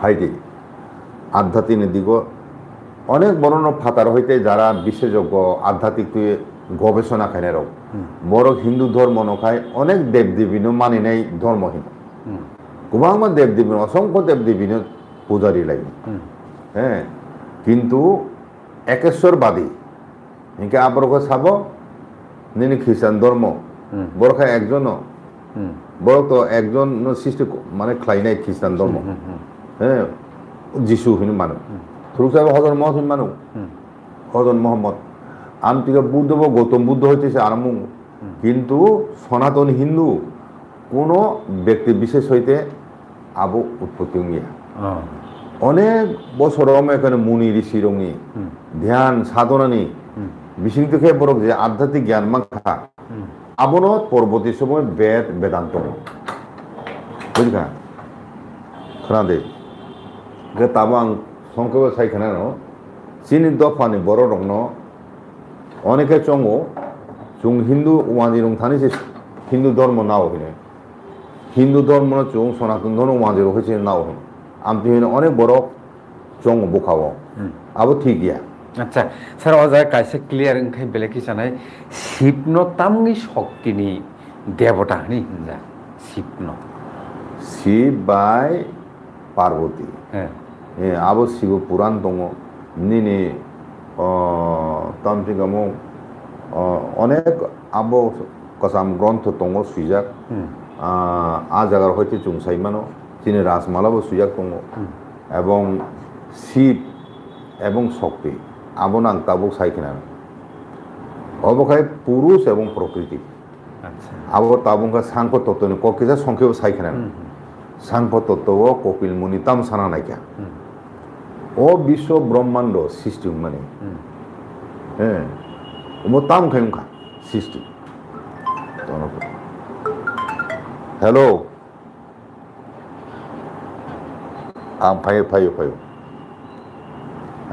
হাইদি আধ্যাত্মিক দিগ অনেক বর্ণ ফাতার হইতে যারা বিশেষজ্ঞ আধ্যাত্মিক গবেষণা খাইনে রক বড় হিন্দু ধর্ম নখায় অনেক দেবদেবীন মানি নাই ধর্মহীন গোবাংমা দেবদেবী অসংখ্য দেবদেবীন পূজারি লাগে হ্যাঁ কিন্তু একেশ্বরবাদী ইনকে আবরক সাব নিনি খ্রিস্টান ধর্ম বড়খায় একজন বড় তো একজন সৃষ্টি মানে খাইনাই খ্রিস্টান ধর্ম হ্যাঁ যিশু হিন মানু থুরুক সাহেব হজর মহম্মদ হিন মানু হজর মোহাম্মদ আমটিকে বুদ্ধ বা গৌতম বুদ্ধ হইতেছে আরম্ভ কিন্তু সনাতন হিন্দু কোনো ব্যক্তি বিশেষ হইতে আবু উৎপত্তি ইয়া অনেক বছর এখানে মুনি ঋষি রঙি ধ্যান সাধনানি বিশিষ্ট খেয়ে বরক যে আধ্যাত্মিক জ্ঞান মাখা আবনো পরবর্তী সময় বেদ বেদান্ত বুঝলি खोनादो गे ताबो आं संक्षेपे सायख'नायाव चिनि दफानि बर' रंनो अनेके चंगो जों हिंदू वानि रं थानि से हिंदू धर्म नाव हिने हिंदू धर्म जों सनातन धर्म वानि रं हिसे नाव हिने आमति हिने अनेक बर' चंगो बोखाव आबो ठीक गया আচ্ছা স্যার অজায় কাইসে ক্লিয়ার ओंखाय बेलेग हिसानै शिवनो तामनि शक्तिनि देवता हनि हिनजा शिवनो शिव बाय पार्वती आबो शिव पुराण दङ निनि तामथिगामो अनेक आबो कसाम ग्रन्थ दङ सुइजाक आ जागार हयते जों साइमानो दिनै राजमालाबो सुइजाक दङ এবং शिव এবং शक्ति आबो नां ताबो सायख'नानै अबखाय पुरुष এবং प्रकृति आबो ताबुंगा सांख्य तत्वनि ककिजा संख्याव सायख'नानै सांख्य तत्व कपिल मुनि ताम साना नायका ओ विश्व ब्रह्मांड सृष्टि माने मो ताम खायुंखा सृष्टि हेलो आं फायो फायो फायो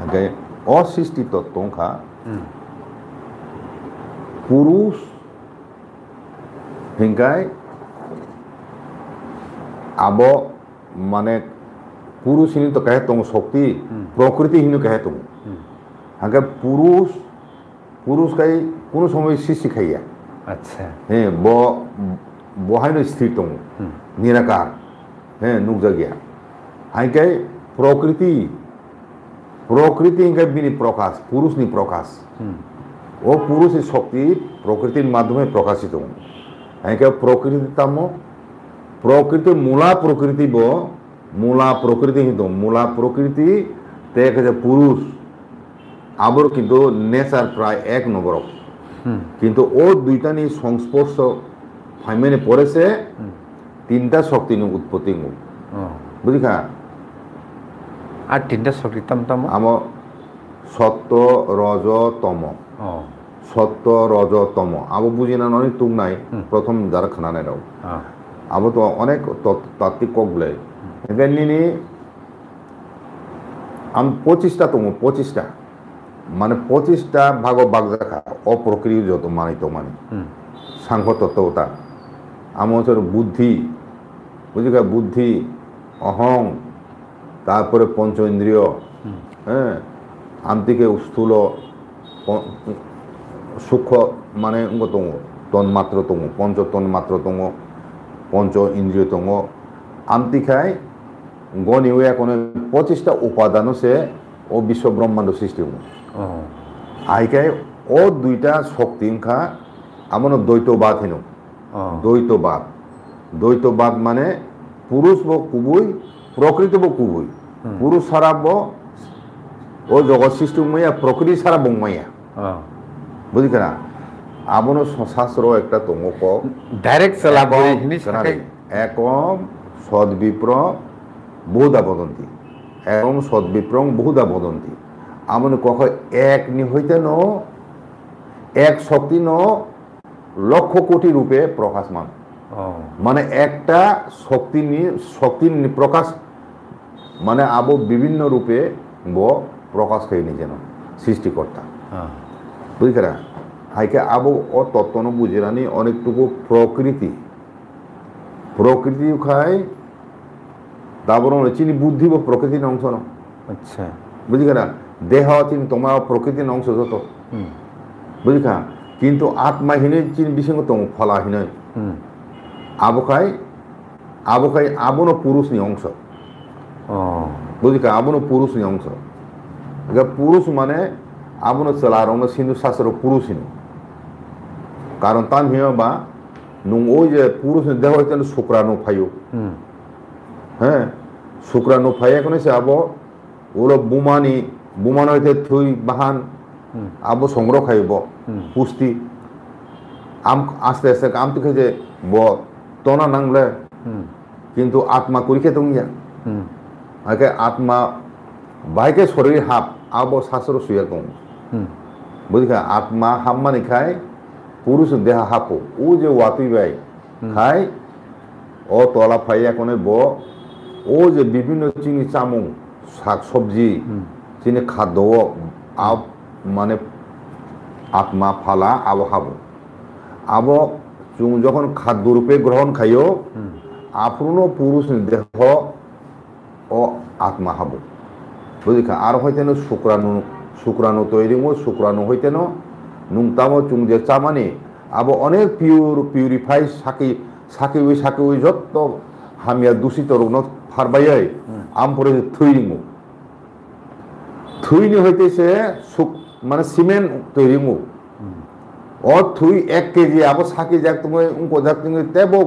ओमफ्राय असृष्टि तत्वखा पुरुष हिंगाय आबो माने पुरुष हिनी तो कहे तुम शक्ति प्रकृति हिनी कहे तुम हांगे पुरुष पुरुष का कोनो समय सृष्टि खाइया अच्छा बो बहायनो स्थिर तुम निराकार नुकजागिया हांगे प्रकृति प्रकृति हिंगे बिनि प्रकाश पुरुष नि प्रकाश ओ पुरुष शक्ति प्रकृतिर माध्यमे प्रकाशित हो हांगे प्रकृति तामो प्रकृति मूला प्रकृति बो मूला प्रकृति ही तो मूला प्रकृति ते के पुरुष आबर किंतु नेचार प्राय एक नंबर किंतु ओ दुईटानी संस्पर्श फाइमेने पड़े से तीनटा शक्ति नि उत्पत्ति हो बुझिखा आ तीनटा शक्ति तम तम आम सत्य रज तम सत्य रज तम आबो बुझिना ननि तुम नाय प्रथम जारा खानानाय राव आबो तो अनेक तात्विक कगले एगानिनि आम 25टा दङ 25टा माने 25टा भाग बागजाखा अप्रकृति जत माने तो माने सांख्य तत्वता आमोसर बुद्धि बुझिका बुद्धि अहं तारपरे पंच इंद्रिय आमतिके स्थूल सूक्ष्म माने दङ तन्मात्र दङ पंच तन्मात्र दङ पंच इंद्रिय दङ आमतिखाय गनिया कोनो 25टा उपादान से ओ विश्व ब्रह्मांड सृष्टि हो आइकाय ओ दुईटा शक्तिखा आमनो द्वैतवाद हेनो द्वैतवाद माने पुरुष बो कुबुई प्रकृति बो कुबुई पुरुष सारा बो ओ जगत सृष्टि मैया प्रकृति सारा बंगमाया बुझिकना आबनो शास्त्र एकटा दङ को डायरेक्ट चलाबोरि हिनि एकम सद्विप्र बहुधा वदन्ति एवं सद्विप्रं बहुधा वदन्ति आमने कख एक नि हইতে न एक शक्ति न लक्ष कोटी रूपे प्रकाशमान माने एकटा शक्ति नि प्रकाश माने आबो विभिन्न रूपे बो प्रकाश खाइनि जेन सृष्टिकर्ता बुझिकरा हाइके आबो ओ तत्व न बुझिरानि अनेकटुकु प्रकृति खाय दाबरन चिनि बुद्धि व प्रकृति अंश न अच्छा बुझिकरा देह चिन तोमा प्रकृति अंश जत बुझिका किंतु आत्मा हिने चिन बिसंग तोम फला हिने आबखाय आबनो पुरुष नि अंश बुझिका आबनो पुरुष नि अंश गा पुरुष माने आबनो चलारन सिंधु शास्त्र पुरुष हिनो कारण तान हियबा नुं ओ जे पुरुष देह हइते शुक्राणु फायो शुक्राणु फाया कोने से आबो ओलो बुमानो हइते थुई बाहान आबो संग्रह खाइबो पुष्टि आम आस्ते आस्ते काम तो जे बो तोना नांगले किंतु आत्मा कुरिके दंगिया आके आत्मा बाइके शरीर हाब आबो शास्त्र सुया दं बुझिका आत्मा हाब माने खाय পুরুষ দেহা হাপো ও যে ওয়াতুই বাই খাই ও তলা ফাইয়া কোনে ব ও যে বিভিন্ন চিনি চামুং শাক সবজি চিনি খাদ্য আব মানে আত্মা ফালা আবো হাবো আবো চুং যখন খাদ্য রূপে গ্রহণ খাইও আপনো পুরুষ দেহ ও আত্মা হাবো বুঝিখা আর হইতেন শুক্রাণু তৈরি শুক্রাণু হইতেন নুংতামো চুং যে চামানি আবো অনেক পিউরিফাই সাকি যত হামিয়া দূষিত রোগ ফারবাই আমপরে থুইরিমু থুইনি হইতেছে মানে সিমেন্ট তৈরিমু ও থুই 1 কেজি আবো সাকি যাক তুমি উঙ্কো যাক তুমি তেবো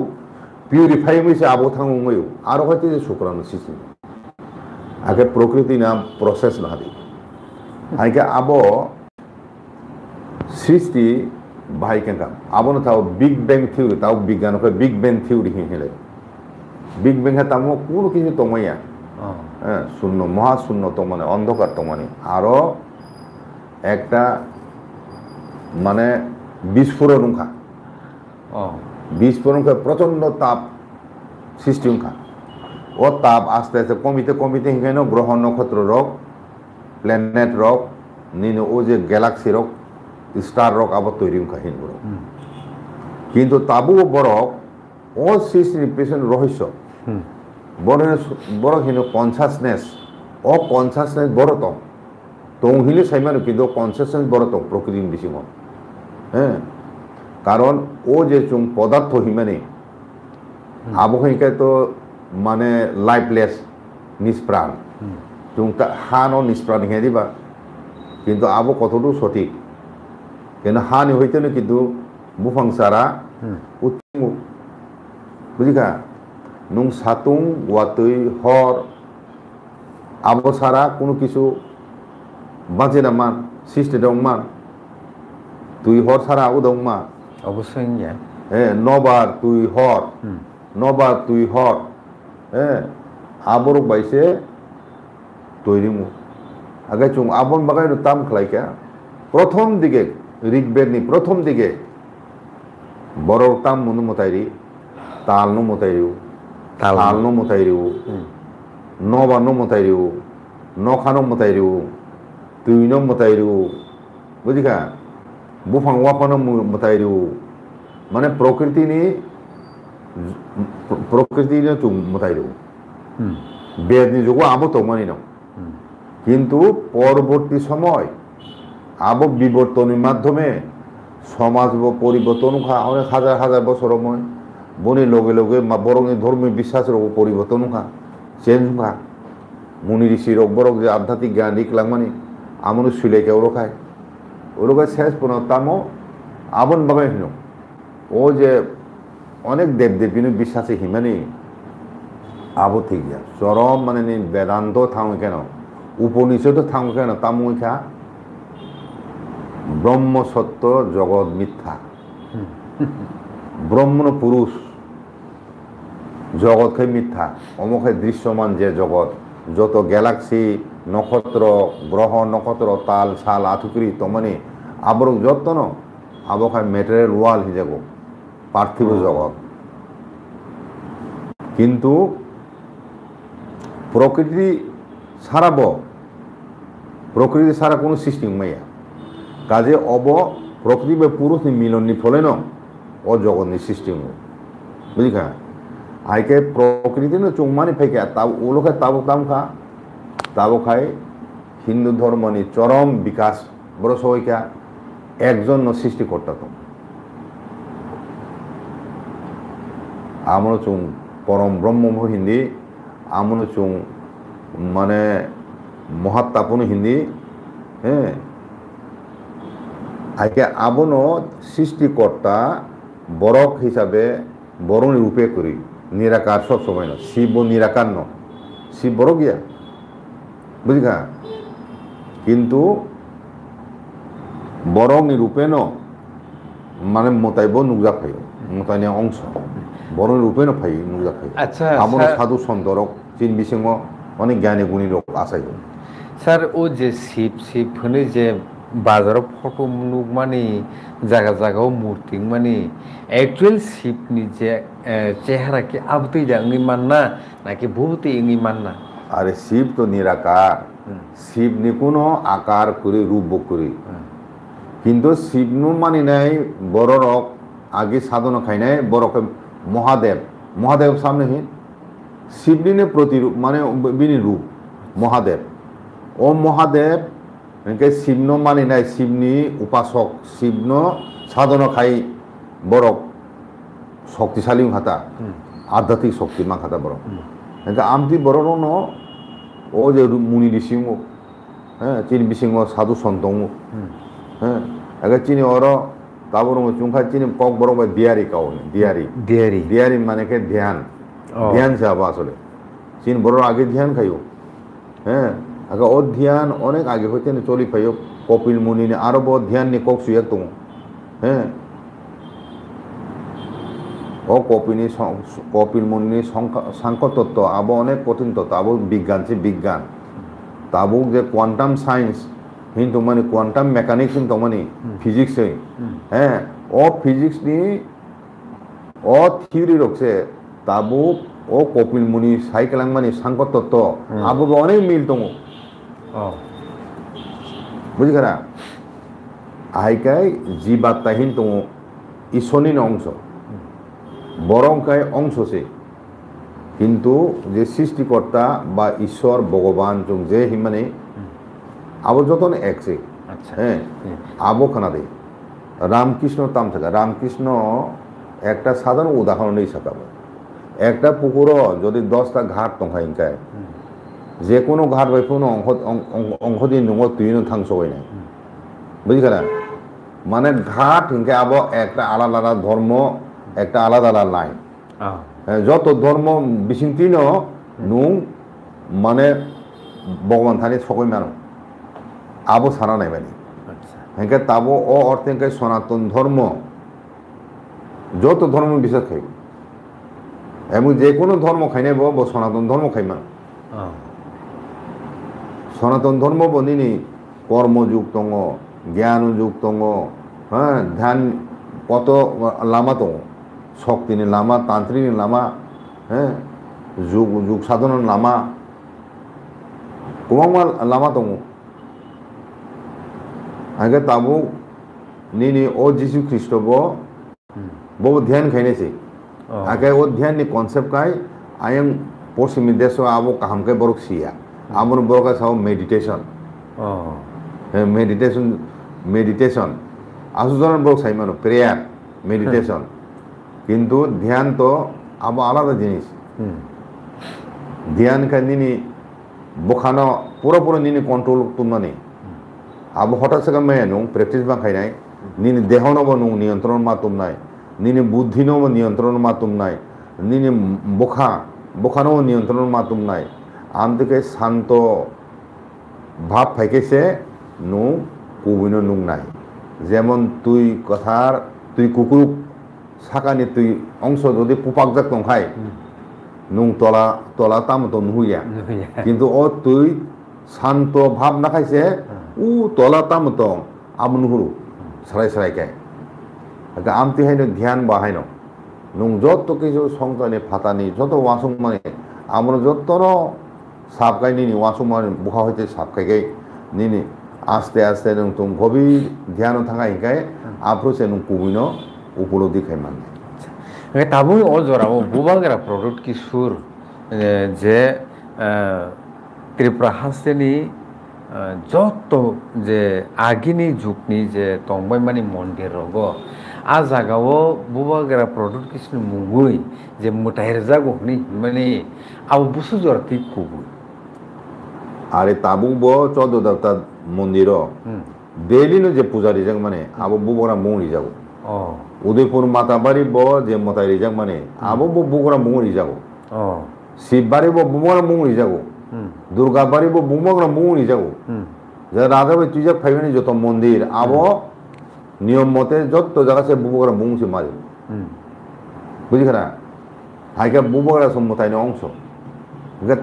পিউরিফাই হইছে আবো থাঙ্গুময়ু আর হইতেছে শুক্রাণু সিসি আগে প্রকৃতি নাম প্রসেস না দি আগে আবো সৃষ্টি ভাই কেন আবনো তাও বিগ ব্যাং থিওরি তাও বিজ্ঞান বিগ ব্যাং থিওরি হিলে বিগ ব্যাং তামো কোনো কিছু তমাইয়া হ্যাঁ শূন্য মহাশূন্য তো মানে অন্ধকার তো মানে আরো একটা মানে বিস্ফোরণ উঙ্খা বিস্ফোরণ প্রচন্ড তাপ সৃষ্টি উঙ্খা ও তাপ আস্তে আস্তে কমিতে হিংখাইন গ্রহ নক্ষত্র রোগ প্ল্যানেট রোগ নিনে ও যে গ্যালাক্সি রোগ স্টার রক আবার তৈরি কাহিনী বড় কিন্তু তাবু বড় ও সৃষ্টির পেছনে রহস্য বড় হিনো কনসাসনেস ও কনসাসনেস বড় তো হিলে সাইমানো কিন্তু কনসাসনেস বড় তো প্রকৃতির বেশি হ্যাঁ কারণ ও যে চুং পদার্থ হিমানে আবহাওয়াকে তো মানে লাইফলেস নিষ্প্রাণ চুং হান ও নিষ্প্রাণ হিঁয়ে দিবা কিন্তু আবো কতটুকু সঠিক কিন্তু হানি হইতে না কিন্তু বুফাং সারা উত্তিমু বুঝিকা নুং সাতুং ওয়াতুই হর আবো সারা কোনো কিছু বাঁচে না মান সৃষ্টি দং মান তুই হর সারা ও দং মা অবশ্যই হ্যাঁ নবার তুই হর হ্যাঁ আবর বাইসে তৈরিমু আগে চুং আবন বাগাই তাম খালাইকা প্রথম দিকে ঋগ্বেদনি প্রথম দিকে বড় তাম মনু মতাইরি তালনো মতাইরিউ তালনো মতাইরিউ নবানো মতাইরিউ নখানো মতাইরিউ তুইনো মতাইরিউ বুঝিকা বুফাং ওয়াফানো মতাইরিউ মানে প্রকৃতি চুং মতাইরিউ বেদনি যুগ আবো তো মানি ন কিন্তু পরবর্তী সময় আবো বিবর্তনের মাধ্যমে সমাজ পরিবর্তন অনেক হাজার বছর বনি লগে লগে বরং ধর্মীয় বিশ্বাসের পরিবর্তন চেঞ্জ মুনি ঋষির বরং যে আধ্যাত্মিক জ্ঞান দিকলাম মানে আমন শুলেকে ওরখায় শেষ তামো আবন বাগাই হিন ও যে অনেক দেবদেবী বিশ্বাসে হিমানি আবো ঠিক যা চরম মানে বেদান্ত থামে কেন উপনিষদ থামে কেন তামুখা ব্রহ্ম সত্য জগৎ মিথ্যা ব্রহ্ম পুরুষ জগৎ খাই মিথ্যা অমুখায় দৃশ্যমান যে জগৎ যত গ্যালাক্সি নক্ষত্র গ্রহ নক্ষত্র তাল ছাল আথুকরি তমানে আবরক যত্ন আবখায় ম্যাটেরিয়াল ওয়াল হিজাব পার্থিব জগৎ কিন্তু প্রকৃতি ছাড়া কোনো সৃষ্টি মাইয়া কাজে প্রকৃতি বা পুরুষ মিলননি ফলে ন ও জগৎ সৃষ্টি বুঝিখা আইকে প্রকৃতি চুংমানি ফেকে তা ওলোকে তাবো খায় হিন্দু ধর্ম চরম বিকাশ বড় সবাইকা একজন সৃষ্টিকর্তা তো আমনো চুং পরম ব্রহ্ম হিন্দি আমনো চুং মানে মহাত্মাপন হিন্দি হ্যাঁ আইকে আবনো সৃষ্টিকর্তা বরক হিসাবে বরণ রূপে করি নিরাকার সব সময় না শিব নিরাকার ন শিব বড় গিয়া বুঝিখা কিন্তু বরং রূপে ন মানে মোতাইব নুকজা ফাই মোতাইনি অংশ বরং রূপে ন ফাই নুকজা ফাই আচ্ছা আমনো সাধু সন্তরক চিন বিসিং অনেক জ্ঞানী গুণী লোক আসাই স্যার ও যে শিব হলে যে বাজারও ফটো মুলুক মানে জায়গা জায়গাও মূর্তি মানে একচুয়াল শিবনি যে চেহারা কি আবতই দাঙ্গি মাননা নাকি ভূতি ইঙ্গি মাননা আরে শিব তো নিরাকার, শিব নি কোনো আকার করে রূপ করে, কিন্তু শিব নু মানি নাই বড় রক আগে সাধনা খাই নাই বড় মহাদেব, মহাদেব সামনে হি শিবনি প্রতিরূপ মানে বিনি রূপ মহাদেব। ও মহাদেব এনকে শিবন মানি নাই, শিবনি উপাসক, শিবন সাধনা খাই বড় শক্তিশালী খাতা, আধ্যাত্মিক শক্তি মা খাতা বড়। এনকে আমতি বড় ন ও যে মুনি ঋষিঙ্গ, হ্যাঁ চিনি বিসিঙ্গ সাধু সন্ত, হ্যাঁ একে চিনি অর তারপর চুংখা চিনি কক বড় দিয়ারি কাউ দিয়ারি দিয়ারি দিয়ারি মানে কে ধ্যান, ধ্যান সে আবার আসলে চীন বড় আগে ধ্যান খাইও, হ্যাঁ আগে ও ধ্যান অনেক আগে হইতে চলি পাইও কপিল মুনি আরো বড় ধ্যান নি কক সুয়ে তো, হ্যাঁ ও কপিল মুনি সাংখ্য তত্ত্ব আবো অনেক কঠিন তত্ত্ব, আবো বিজ্ঞান সে বিজ্ঞান তাবো যে কোয়ান্টাম সায়েন্স কিন্তু মানে কোয়ান্টাম মেকানিক্স কিন্তু মানে ফিজিক্স, হ্যাঁ ও ফিজিক্স নি ও থিওরি রকছে তাবো ও কপিল মুনি সাইকেলাং মানে সাংখ্য তত্ত্ব আবো অনেক মিল দङ, বুঝি গেরা আইকাই জীবাত্মাহীন দङ ঈশ্বরনি অংশ বরংকায় অংশ সে, কিন্তু যে সৃষ্টিকর্তা বা ঈশ্বর ভগবান যোं যে মানে আবো যতন একসে, হ্যাঁ আবো খানা দে রামকৃষ্ণ তাম থাকা রামকৃষ্ণ একটা সাধারণ উদাহরণ নেই সাকাবো, একটা পুকুরও যদি 10টা ঘাট দंखायनखाय যে কোনো ঘাট বাইফুনো অংশ দিয়ে নঙ তুইনো থাংসই নাই, বুঝি গেলা মানে ঘাট হিংকে আবো একটা আলাদা আলাদা ধর্ম, একটা আলাদা আলাদা লাইন, যত ধর্ম বিচিন্তিন নুং মানে ভগবান থানি সকই মানো আবো সারা নাই মানে হেঁকে তাবো ও অর্থে সনাতন ধর্ম যত ধর্ম বিশ্বাস খাই এবং যে কোনো ধর্ম খাই নাই বো সনাতন ধর্ম খাই মানো, সনাতন ধর্ম বনিনি কর্মযুগ দङ জ্ঞান যুগ দङ, হ্যাঁ ধ্যান কত লামা দङ শক্তিনি লামা তান্ত্রিক লামা, হ্যাঁ যুগ যুগ সাধনার লামা গোबां লামা দङ আগে তাবো নিনি ও যিশু খ্রিস্ট বো ধ্যান খাইনেছে আগে ও ধ্যান নি কনসেপ্ট কাই আয়ং পশ্চিमी देश आबो कामके बरक सिया आबो बरका साव मेडिटेशन, मेडिटेशन मेडिटेशन आसुजन बरक साइ मानो प्रेयार मेडिटेशन, किंतु ध्यान तो आबो आलादा जिनिस, ध्यान का निनी बखानो पूरा निनी कंट्रोल तुमनानि आबो हठाৎ से मैं नु प्रेक्टिस बा खाइनाय निनी देहनबो नु नियंत्रण मा तुमनाय निनी बुद्धिनबो नियंत्रण मा तुमनाय निनी बखानो नियंत्रण मा तुमनाय आमदिके शांत भाव फाइकेसे नु कुबिनो नुंगनाय जेमन तुई कथार तुई कुकुर साकानि तुई अंश যদি পুপাক জাক দंखाय নুং তলা তলা তাম তো নুইয়া কিন্তু ও তুই শান্ত ভাব না খাইছে উ তলা তাম তো আমনুহুরু সরাই সরাই কে আমতি হাইনো ধ্যান বাহাইনো নুং যত কিছু সংসারে ফাতানি যত ওয়াসুং মানে আমরা যতন সাবকাই নিনি ওয়াসুং মানে বুখা হইতে সাবকাইকে নিনি আস্তে আস্তে নুং তুম গভীর ধ্যান থাকা হিকায় আফ্রোসে নুং কুবিনো উপলব্ধি খাই মানে তাবুই অজরাও বুবাগেরা প্রডাক্ট কি সুর যে ত্রিপুরা হাসতেনি যত যে আগিনি যুগনি যে তংবাই মানে মন্দির রগ আ জাগাও বুবাগেরা প্রডাক্ট কিছু মুগুই যে মোটাইর জাগনি মানে আবু বুসু জরতি কুবুই আরে তাবু বো 14 দেবতা মন্দির ডেইলি নো যে পূজারি জাগ মানে আবু বুবরা মৌরি যাবো উদয়পুর মাতাবাড়ি ব যে মতাই যাক মানে আবো বুবরা মৌরি যাবো শিববাড়ি ব বুবরা মৌরি যাবো দুর্গা বাড়ি ব বুবরা মৌরি যাবো যে রাধা ভাই তুই যাক ফাইবেনি যত মন্দির আবো নিয়ম মতে যত জায়গা সে বুবরা মৌসি মাঝে বুঝি না হাইকা বুবরা সম্মতাইন অংশ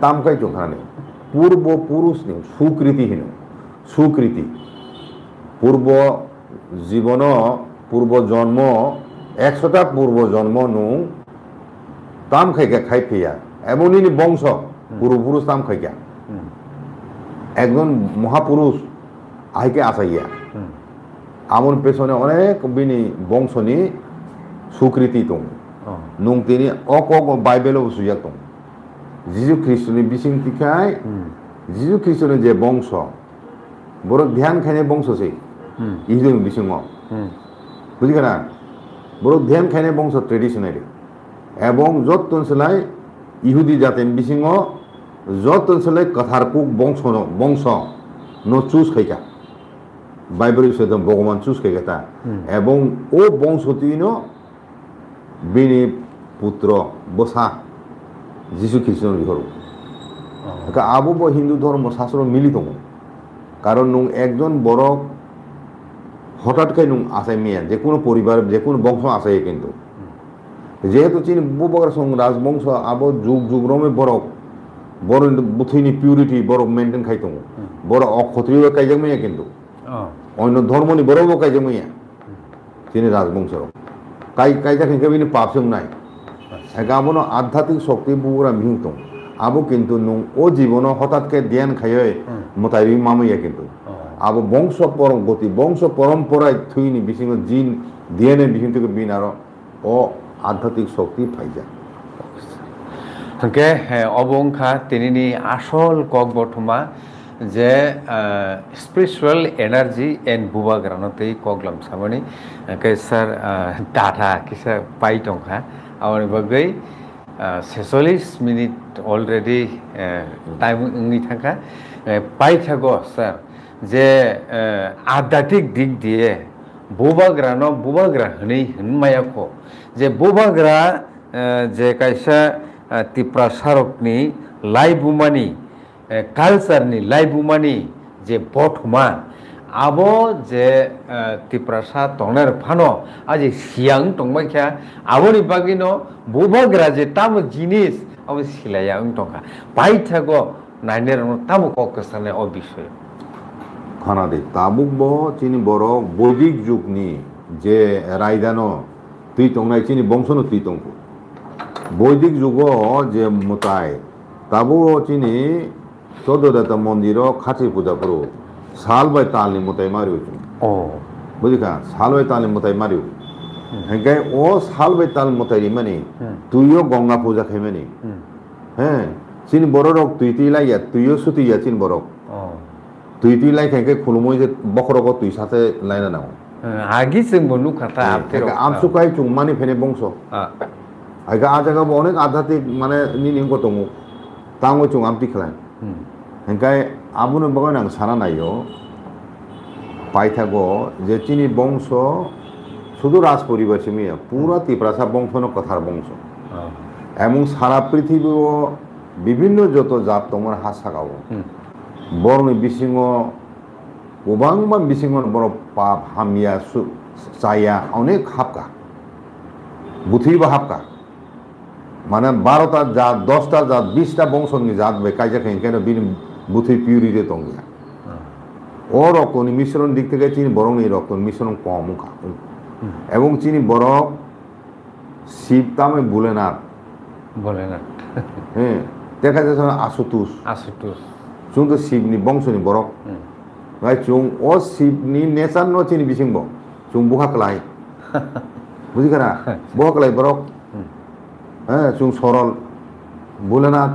তামকাই চোখানে পূর্ব পুরুষ নেই সুকৃতিহীন সুকৃতি পূর্ব জীবন পূর্ব জন্ম 100টা পূর্ব জন্ম নুং তাম খাইকা খাইফিয়া এবং ইনি বংশ পূর্বপুরুষ তাম খাইকা একজন মহাপুরুষ আইকে আসাইয়া আমন পেছনে অনেক বিনি বংশনি স্বীকৃতি দं নুং তিনি অক বাইবেলও সুইয়া দं যিশু খ্রিস্টনি বিসিং তিखाय যিশু খ্রিস্টনি যে বংশ বড় ধ্যান খাইনে বংশসে ইজন বিসিং বুঝিগা না বড় ধ্যান খাইনে বংশ ট্রেডিশনালি এবং যত তনসলাই ইহুদি জাতেন বিসিং যত তনসলাই কথারকুক বংশ ন চুজ খাইকা বাইবেলের সাথে ভগবান চুজ খাইকা তা এবং ও বংশতিন বিনি পুত্র বসা যিশু খ্রিস্টনি ঘর আবু হিন্দু ধর্ম শাস্ত্র মিলিত কারণ নুং একজন বড় হঠাৎকাই নুং আসাই মেয়া যে কোনো পরিবার যে কোনো বংশ আসাই কিন্তু যেহেতু চীন বুবগর সং রাজবংশ আবো যুগ যুগ রমে বড় বড় বুথিনি পিউরিটি বড় মেনটেন খাইতো বড় অক্ষত্রিয় কাইজাং মেয়া কিন্তু অন্য ধর্মনি বড় কাইজাং মেয়া চীন রাজবংশ কাইজা খেকে বিনি পাপসং নাই একাবনো আধ্যাত্মিক শক্তি বুরা মিহিত আবো কিন্তু নুং ও জীবন হঠাৎকে ধ্যান খাইয়ে মতাই মামাইয়া কিন্তু আবো বংশ পরম্পতি বংশ পরম্পরায় থুইনি বিসিং জিন ধ্যানে বিহিন থেকে বিন আর ও আধ্যাত্মিক শক্তি পাইজা ওকে অবংখা তিনি আসল কক বর্তমা যে স্পিরিচুয়াল এনার্জি এন্ড বুবা গ্রানতেই কগলাম সামনি কে স্যার ডাটা কিসা পাই টংখা আমার বাগৈ 46 মিনিট অলরেডি টাইম নি থাকা পাই থাকো স্যার যে আধ্যাত্মিক দিক দিয়ে বুবাগ্রা হনেই হনমায়াখো যে বুবাগ্রা যে কাইসা তিপ্রাসারকনি লাইবুমানি কালচারनि लाइबुमानि जे बथमा आबो जे तिप्रासा तंनार फानो आज सियां तंबाख्या आबोनि बागिनो बुबाग्रा जे ताम जिनिस आबो सिलाया तंखा पाइथागो नाइनेर तामो ककसाने अ विषय खाना दे ताबुक बो चिनि बरो बौद्धिक जुगनि जे रायदानो तुई तंनाय चिनि बंशनो तुई तंखु बौद्धिक जुगो जे मुताय ताबो चिनि চোদ্দটা মন্দিরও খাঁচি পূজা করো সাল বাই তালনি মতাই মারিও বুঝিকা সাল বাই তালনি মতাই মারিও হেঁকে ও সাল বাই তাল মতাই মানে তুইও গঙ্গা পূজা খাই মানে হ্যাঁ চিন বড় রক তুই লাইয়া তুইও সুতিয়া চিন বড় তুই লাই হেঁকে খুলমই যে বকরক তুই সাথে লাইনা নাও আগে जों বনু খাতা আমসুকাই চুংমানি ফেনে বংশ আগে আ জায়গা অনেক আধ্যাত্মিক মানে নিনিম কত তাঙ্গ চুং আমতি খেলায় হেঁকাই আবুনো বাগান আং সানা নাইও পাইথাগো যে চিনি বংশ শুধু রাজ পরিবার সিমিয়া পুরা তিপ্রাসা বংশনো কথার বংশ এবং সারা পৃথিবীও বিভিন্ন যত জাত তোমার হাত সাকাবো বরনি বিসিং গোবাংবা বিসিং বড় পাপ হামিয়া চাইয়া অনেক হাপকা বুথিবা হাপকা মানে 12টা জাত 10টা জাত 20টা বংশনি জাত বে কাইজা খাই কেন বিন বুথি পিউরিতে তঙ্গিয়া ও রক্তনি মিশ্রণ দিক থেকে চিনি বরং এই রক্ত মিশ্রণ কম এবং চিনি বরং শিব তামে ভোলেনাথ হ্যাঁ দেখা যাচ্ছে আশুতোষ চুং তো শিবনি বংশনি বরক ভাই চুং ও শিবনি নেচার ন চিনি বিসিংব চুং বুহাকলাই বুঝিখানা বুহাকলাই বরক হ্যাঁ চুং সরল ভোলেনাথ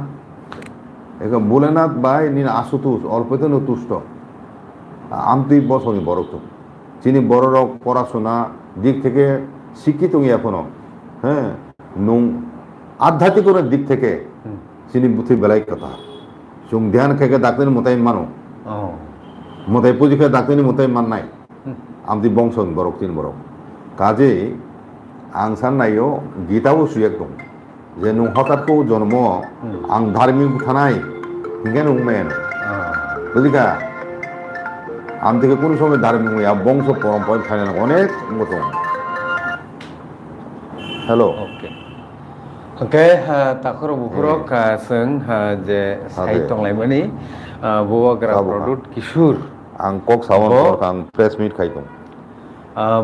এখন ভোলেনাথ বাই নিন আশুতোষ অল্পতে তুষ্ট আমতুই বসনি বড় তো চিনি বড় রক পড়াশোনা দিক থেকে শিক্ষিত এখনো হ্যাঁ নুং আধ্যাত্মিকতার দিক থেকে চিনি বুথি বেলাই কথা চুং ধ্যান খেকে ডাক্তারি মতাই মানো মতাই পুঁজি খেয়ে ডাক্তারি মতাই মান নাই আমতি বংশ বরক চিনি বরক কাজে আং सान नायो गीताबो सुयाक दं जे नुं हठाৎকো জন্ম आं धार्मिक थानाय हिंगे नुंमेन बुझिका आम থেকে কোন সময় ধার্মিক হইয়া বংশ পরম্পরা থানে অনেক মতো হ্যালো ओके ताखर बुफुरक जों जे साइ तंलायमानि बुवाग्रा प्रदुत किशोर Ang kok sawan Bo. kor kang press meet kaitung.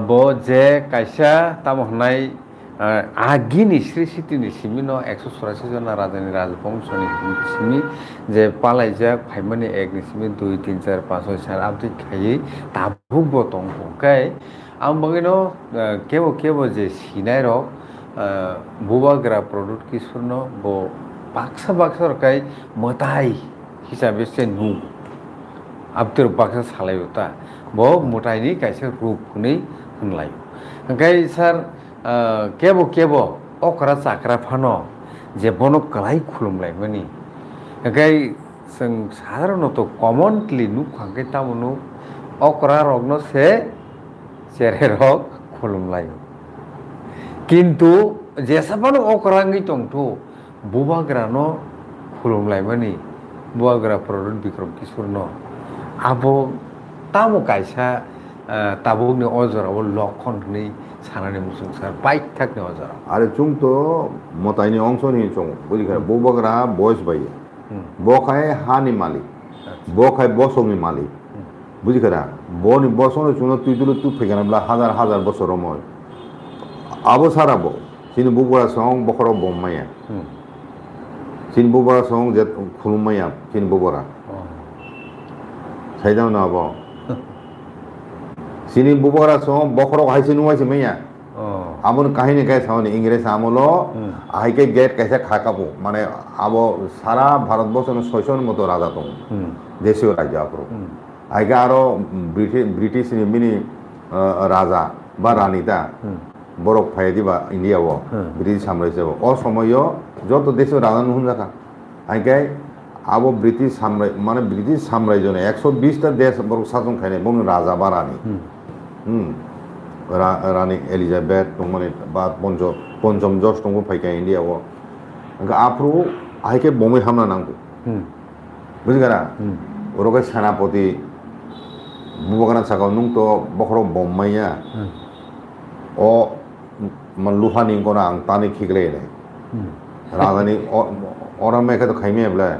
Bo je kaisa tamo hanai agini Sri Siti ni simi no 184 jona rajani rajbongso ni simi je palaijak phaimani ek ni simi 2 3 4 5 6 7 abti khai tabuk bo tongbo kai ang bagino kebo je sinai rok bubagra product kisurno bo baksa kai motai hisabe se nu abtir baksa salayo ta bo motai ni kaisa rup ni hunlayo kai sar kebo okra chakra phano je bono kalai khulumlai mani kai जों साधारणत commonly नुखांखे तामनु okra rokno se chere rok khulumlayo কিন্তু जेसाबानो okra ngi tongto bubagrano khulumlai mani bubagra product bikrom kisurno abo tamo kaisa tabukni ojorabo lokhon ni sanani musungsar bike thakni ojora Are chung to motai ni ongso ni chung. Budi kara bobagra boys bai. Bokai hani mali. Bokai bosong ni mali. Budi kara bo ni bosong ni chung tu tu phegana bla hazar bosoro moy. Abo sarabo. Sini bubura song bokoro bommaya. Sini bubura song jet khulumaya. Sini bubura. Saidam na abo. Sini bubura song bokoro haisi nuai semeya. Amon kahini kai sauni Inggris amolo aike gate kaisa khakapo mane abo sara bharat bosho no 600 moto raja tong deshiyo rajya apro aike aro british ni mini raja ba ranita borok phaidi ba india bo british samrajya bo o somoyo joto deshiyo raja nu hunjaka aike abo british samrajya mane british samrajya ne 120 ta desh borok shason khaine bon raja ba rani Rani Elizabeth tungmani bat ponjom George tunggu pakai India wo. Angka apru aike bombe hamna nangku. Bukan Orokai senapati bukan sakau nung to bokro bommaya. O meluhan ingkona ang tani kikle ne. Radani orang mereka tu khaime bela.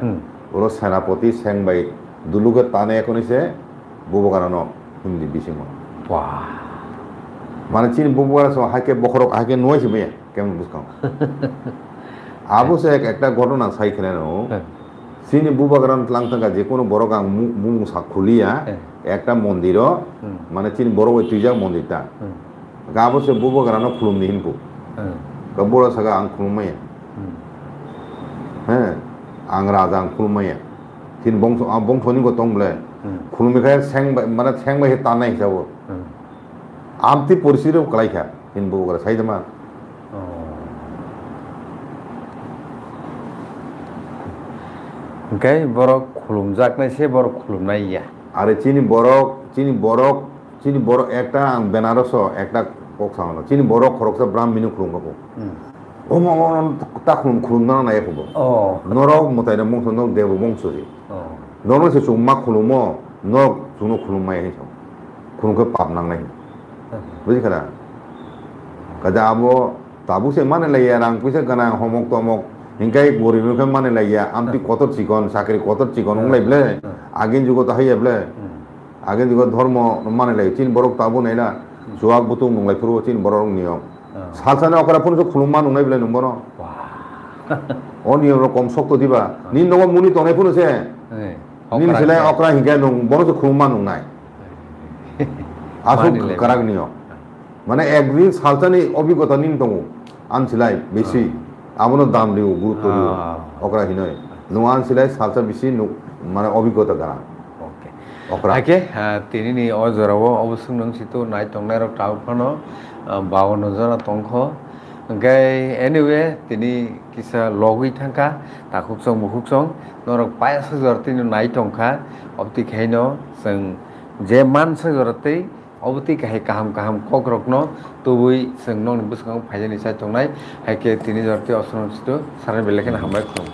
Oro senapati seng bai dulu ke tane ekoni se bukan no hindi bisimo. Wah. Mana cini bubuara so hake bokhorok hake noy sebe kemen buskam abu se ekta ঘটনা sai kheleno cini bubuagaran tlangtanga je kono borogang mung sakhulia ekta mondiro মানে cini boro oi tuijak mondirta gabo se bubuagaran khulum ni hinpu gabora saga ang khulumaya ang raja ang khulumaya cini bongso ni go tongle khulumi khay seng mana seng bai tanai hisabo Amti porsiru kalai kha in bubugra sai dama Kai borok khulumjak nai se borok khulumnai ya are chini borok ekta ang benaroso ekta kok samano chini borok khoroksa brahminu khulum ko omo ta khulum na na eko norok motai na mongso nok devo mongso ri norok se chungma khulumo nok chungno khulumai he khulum ko pap nang nai Bukan kena. Kada abo tabu se mana lagi orang puisa kena homok tomok hingkai gori nuke mana lagi amti kotor cikon sakri kotor cikon unglai ble agin juga tahu ya ble agin juga dharma mana lagi cin borok tabu naila suak butung unglai puru cin borok niyo salsana okara pun so khuluman unglai ble numbono oh niyo rokom sok to diba nin nogo muni tonai pun se nin selai okara hingkai nung bono so khuluman unglai Asuk karak niyo, mana ekdin saltani obigota nin tongu, ansilai besi, amono dam diu guruto diu, okra hinoi, nuan silai salsa besi nu mana obigota karak. Okra. Oke, tini ni ojarawo obusung nang situ naik tongnai rok tau kono, bawa nozara tongko, Gai anyway tini kisah logui thangka, takuk song, norok payah sejarti nu naik tongka, optik heno, seng jeman sejarti. Obti kahai kaham kokrokno tubui sengnong busukang phajani sai tongnai haike tini jorti osron situ saran belekan hambai khum